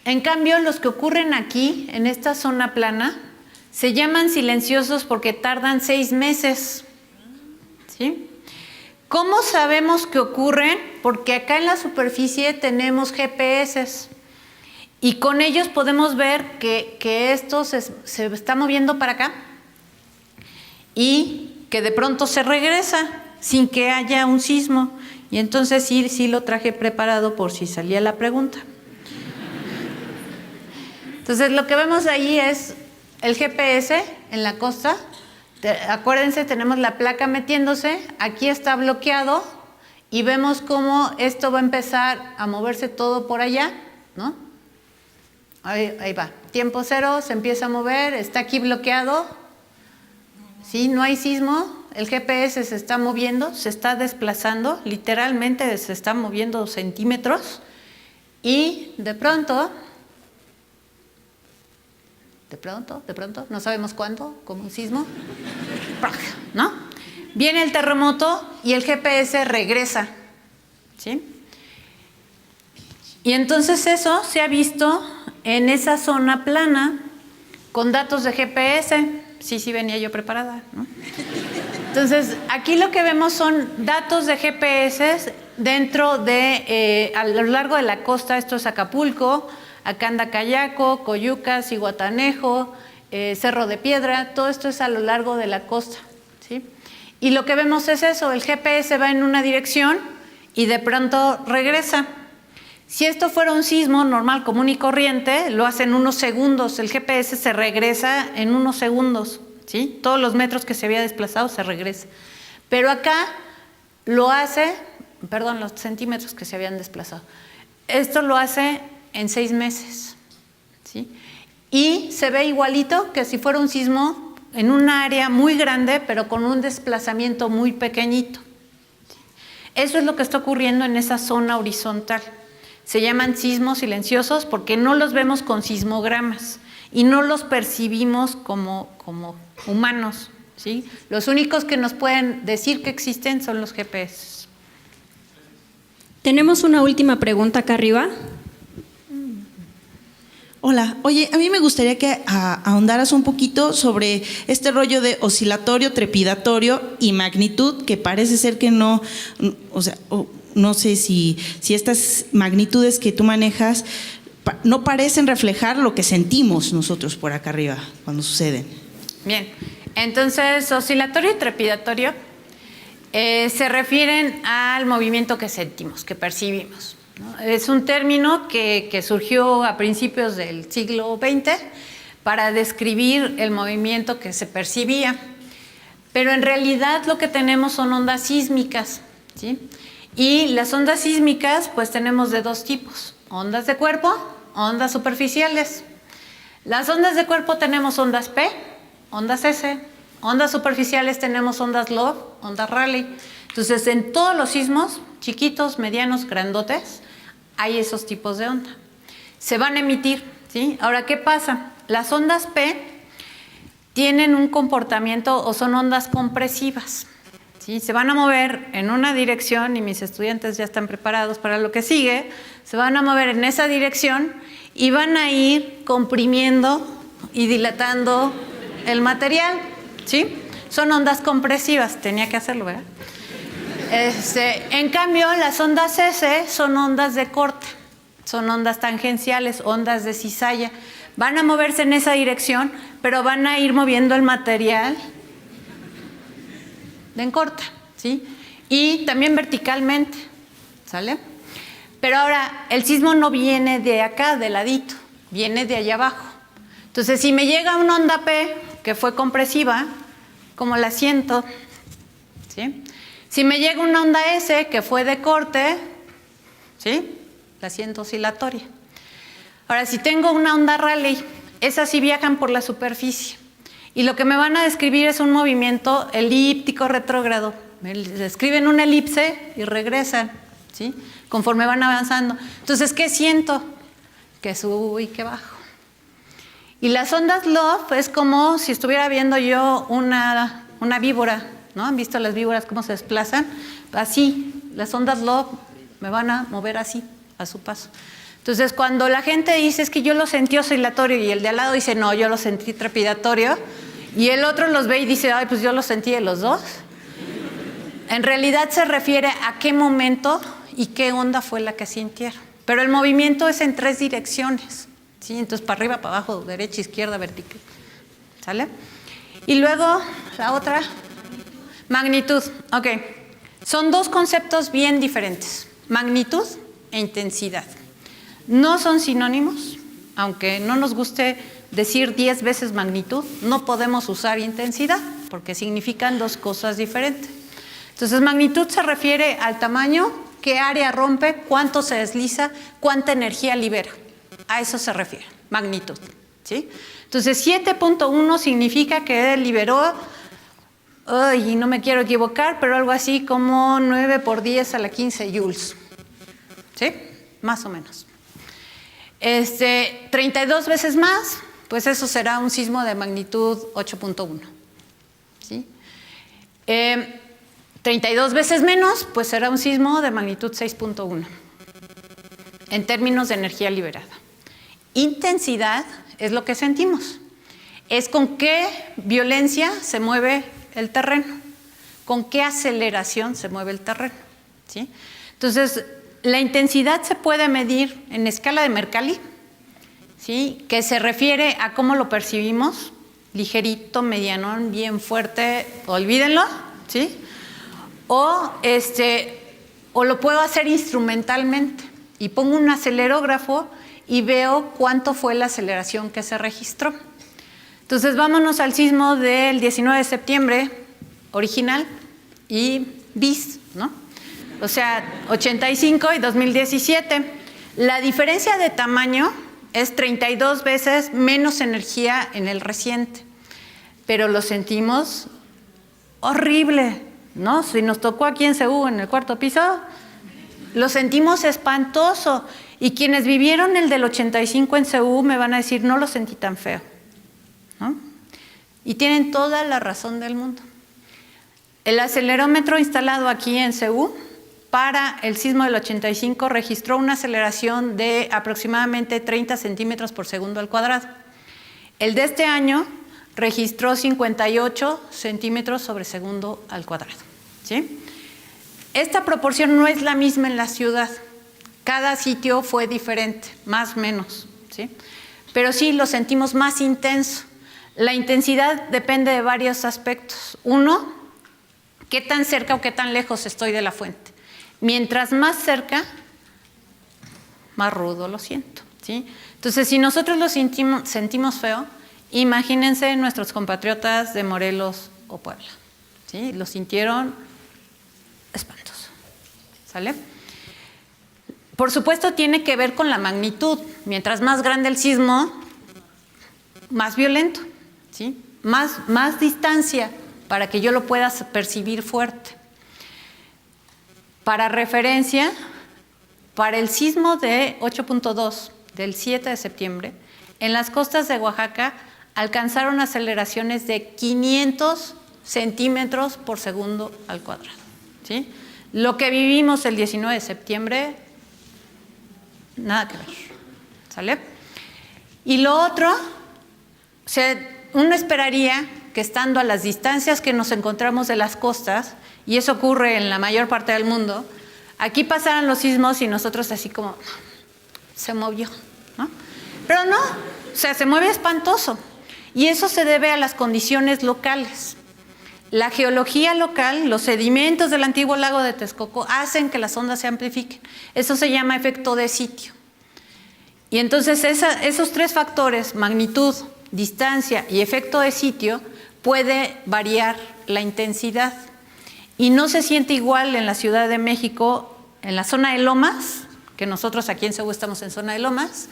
En cambio, los que ocurren aquí, en esta zona plana, se llaman silenciosos porque tardan 6 meses, ¿sí? ¿Cómo sabemos que ocurren? Porque acá en la superficie tenemos GPS y con ellos podemos ver que esto se está moviendo para acá y que de pronto se regresa sin que haya un sismo. Y entonces sí lo traje preparado por si salía la pregunta. Entonces lo que vemos ahí es el GPS en la costa. Acuérdense, tenemos la placa metiéndose, aquí está bloqueado y vemos cómo esto va a empezar a moverse todo por allá, ¿no? Ahí va, tiempo cero, se empieza a mover, está aquí bloqueado, ¿sí? No hay sismo, el GPS se está moviendo, se está desplazando, literalmente se está moviendo centímetros y de pronto, no sabemos cuándo, como un sismo, ¿no? Viene el terremoto y el GPS regresa, ¿sí? Y entonces eso se ha visto en esa zona plana con datos de GPS. Sí, venía yo preparada, ¿no? Entonces, aquí lo que vemos son datos de GPS dentro de, a lo largo de la costa. Esto es Acapulco, acá anda Cayaco, Coyuca, Zihuatanejo, Cerro de Piedra, todo esto es a lo largo de la costa, ¿sí? Y lo que vemos es eso, el GPS va en una dirección y de pronto regresa. Si esto fuera un sismo normal, común y corriente, lo hace en unos segundos. El GPS se regresa en unos segundos, ¿sí? Todos los metros que se había desplazado se regresa. Pero acá lo hace, perdón, los centímetros que se habían desplazado. Esto lo hace en 6 meses, ¿sí? Y se ve igualito que si fuera un sismo en un área muy grande, pero con un desplazamiento muy pequeñito. Eso es lo que está ocurriendo en esa zona horizontal. Se llaman sismos silenciosos porque no los vemos con sismogramas y no los percibimos como humanos, ¿sí? Los únicos que nos pueden decir que existen son los GPS. Tenemos una última pregunta acá arriba. Hola, oye, a mí me gustaría que ahondaras un poquito sobre este rollo de oscilatorio, trepidatorio y magnitud, que parece ser que no, o sea, no sé si estas magnitudes que tú manejas no parecen reflejar lo que sentimos nosotros por acá arriba cuando suceden. Bien, entonces oscilatorio y trepidatorio se refieren al movimiento que sentimos, que percibimos, ¿no? Es un término que surgió a principios del siglo XX para describir el movimiento que se percibía, pero en realidad lo que tenemos son ondas sísmicas, ¿sí? Y las ondas sísmicas pues tenemos de 2 tipos, ondas de cuerpo, ondas superficiales. Las ondas de cuerpo tenemos ondas P, ondas S, ondas superficiales tenemos ondas Love, ondas Rayleigh. Entonces en todos los sismos, chiquitos, medianos, grandotes, hay esos tipos de onda. Se van a emitir, ¿sí? Ahora, ¿qué pasa? Las ondas P tienen un comportamiento o son ondas compresivas, ¿sí? Se van a mover en una dirección y mis estudiantes ya están preparados para lo que sigue. Se van a mover en esa dirección y van a ir comprimiendo y dilatando el material, ¿sí? Son ondas compresivas, tenía que hacerlo, ¿verdad? En cambio, las ondas S son ondas de corte, son ondas tangenciales, ondas de cizalla. Van a moverse en esa dirección, pero van a ir moviendo el material en corta, ¿sí? Y también verticalmente, ¿sale? Pero ahora, el sismo no viene de acá, de ladito, viene de allá abajo. Entonces, si me llega una onda P, que fue compresiva, ¿cómo la siento? ¿Sí? Si me llega una onda S, que fue de corte, ¿sí? La siento oscilatoria. Ahora, si tengo una onda Rayleigh, esas sí viajan por la superficie. Y lo que me van a describir es un movimiento elíptico retrógrado. Me describen una elipse y regresan, ¿sí? Conforme van avanzando. Entonces, ¿qué siento? Que subo y que bajo. Y las ondas Love es como si estuviera viendo yo una víbora, ¿no? ¿Han visto las víboras cómo se desplazan? Así, las ondas Love me van a mover así, a su paso. Entonces, cuando la gente dice es que yo lo sentí oscilatorio y el de al lado dice no, yo lo sentí trepidatorio, y el otro los ve y dice ay, pues yo lo sentí de los dos, en realidad se refiere a qué momento y qué onda fue la que sintieron. Pero el movimiento es en 3 direcciones, ¿sí? Entonces, para arriba, para abajo, derecha, izquierda, vertical, ¿sale? Y luego, la otra, magnitud. Ok, son 2 conceptos bien diferentes, magnitud e intensidad. No son sinónimos, aunque no nos guste decir 10 veces magnitud, no podemos usar intensidad, porque significan 2 cosas diferentes. Entonces, magnitud se refiere al tamaño, qué área rompe, cuánto se desliza, cuánta energía libera. A eso se refiere, magnitud, ¿sí? Entonces, 7.1 significa que liberó, y no me quiero equivocar, pero algo así como 9 por 10 a la 15 joules, ¿sí? Más o menos. 32 veces más, pues eso será un sismo de magnitud 8.1, ¿sí? 32 veces menos, pues será un sismo de magnitud 6.1, en términos de energía liberada. Intensidad es lo que sentimos, es con qué violencia se mueve el terreno, con qué aceleración se mueve el terreno, ¿sí? Entonces, la intensidad se puede medir en escala de Mercalli, ¿sí? Que se refiere a cómo lo percibimos, ligerito, medianón, bien fuerte, olvídenlo, ¿sí? O lo puedo hacer instrumentalmente y pongo un acelerógrafo y veo cuánto fue la aceleración que se registró. Entonces, vámonos al sismo del 19 de septiembre, original, y bis, ¿no? O sea, 85 y 2017. La diferencia de tamaño es 32 veces menos energía en el reciente, pero lo sentimos horrible, ¿no? Si nos tocó aquí en CEU, en el 4º piso, lo sentimos espantoso. Y quienes vivieron el del 85 en CEU me van a decir, no lo sentí tan feo, ¿no? Y tienen toda la razón del mundo. El acelerómetro instalado aquí en CEU para el sismo del 85 registró una aceleración de aproximadamente 30 centímetros por segundo al cuadrado. El de este año registró 58 centímetros sobre segundo al cuadrado, ¿sí? Esta proporción no es la misma en la ciudad. Cada sitio fue diferente, más o menos, ¿sí? Pero sí lo sentimos más intenso. La intensidad depende de varios aspectos. Uno, qué tan cerca o qué tan lejos estoy de la fuente. Mientras más cerca, más rudo lo siento, ¿sí? Entonces, si nosotros lo sentimos feo, imagínense nuestros compatriotas de Morelos o Puebla, ¿sí? Lo sintieron espantoso, ¿sale? Por supuesto, tiene que ver con la magnitud. Mientras más grande el sismo, más violento, ¿sí? Más distancia para que yo lo pueda percibir fuerte. Para referencia, para el sismo de 8.2 del 7 de septiembre, en las costas de Oaxaca alcanzaron aceleraciones de 500 centímetros por segundo al cuadrado, ¿sí? Lo que vivimos el 19 de septiembre, nada que ver, ¿sale? Y lo otro, o sea, uno esperaría que estando a las distancias que nos encontramos de las costas, y eso ocurre en la mayor parte del mundo, aquí pasaran los sismos y nosotros así como, se movió, ¿no? Pero no, o sea, se mueve espantoso. Y eso se debe a las condiciones locales. La geología local, los sedimentos del antiguo lago de Texcoco hacen que las ondas se amplifiquen. Eso se llama efecto de sitio. Y entonces esos tres factores, magnitud, distancia y efecto de sitio, puede variar la intensidad. Y no se siente igual en la Ciudad de México, en la zona de Lomas, que nosotros aquí en CEU estamos en zona de Lomas,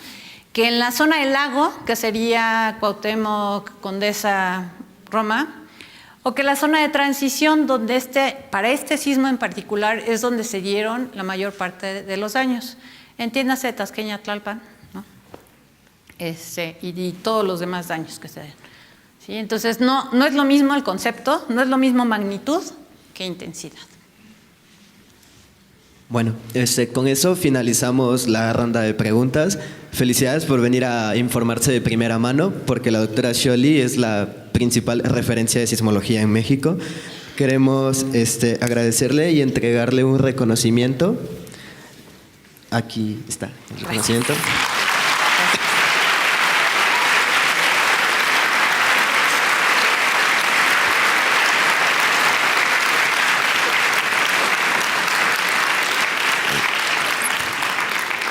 que en la zona del lago, que sería Cuauhtémoc, Condesa, Roma, o que la zona de transición, donde para este sismo en particular es donde se dieron la mayor parte de los daños. Entiéndase Tasqueña, Tlalpan, ¿no? Y todos los demás daños que se den. ¿Sí? Entonces, no es lo mismo el concepto, no es lo mismo magnitud que intensidad. Bueno, con eso finalizamos la ronda de preguntas. Felicidades por venir a informarse de primera mano, porque la doctora Scioli es la principal referencia de sismología en México. Queremos agradecerle y entregarle un reconocimiento. Aquí está el reconocimiento.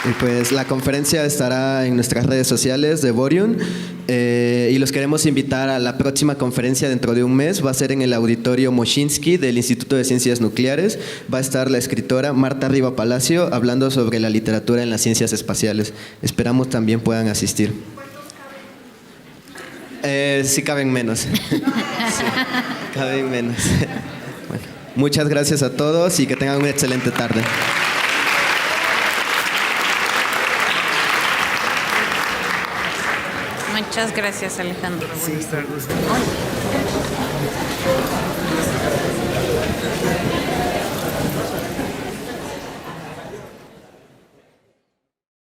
Y pues la conferencia estará en nuestras redes sociales de Borium y los queremos invitar a la próxima conferencia dentro de un mes. Va a ser en el auditorio Moschinsky del Instituto de Ciencias Nucleares. Va a estar la escritora Marta Riva Palacio hablando sobre la literatura en las ciencias espaciales. Esperamos también puedan asistir. Sí caben menos. Sí, caben menos. Bueno, muchas gracias a todos y que tengan una excelente tarde. Muchas gracias, Alejandro. Sí,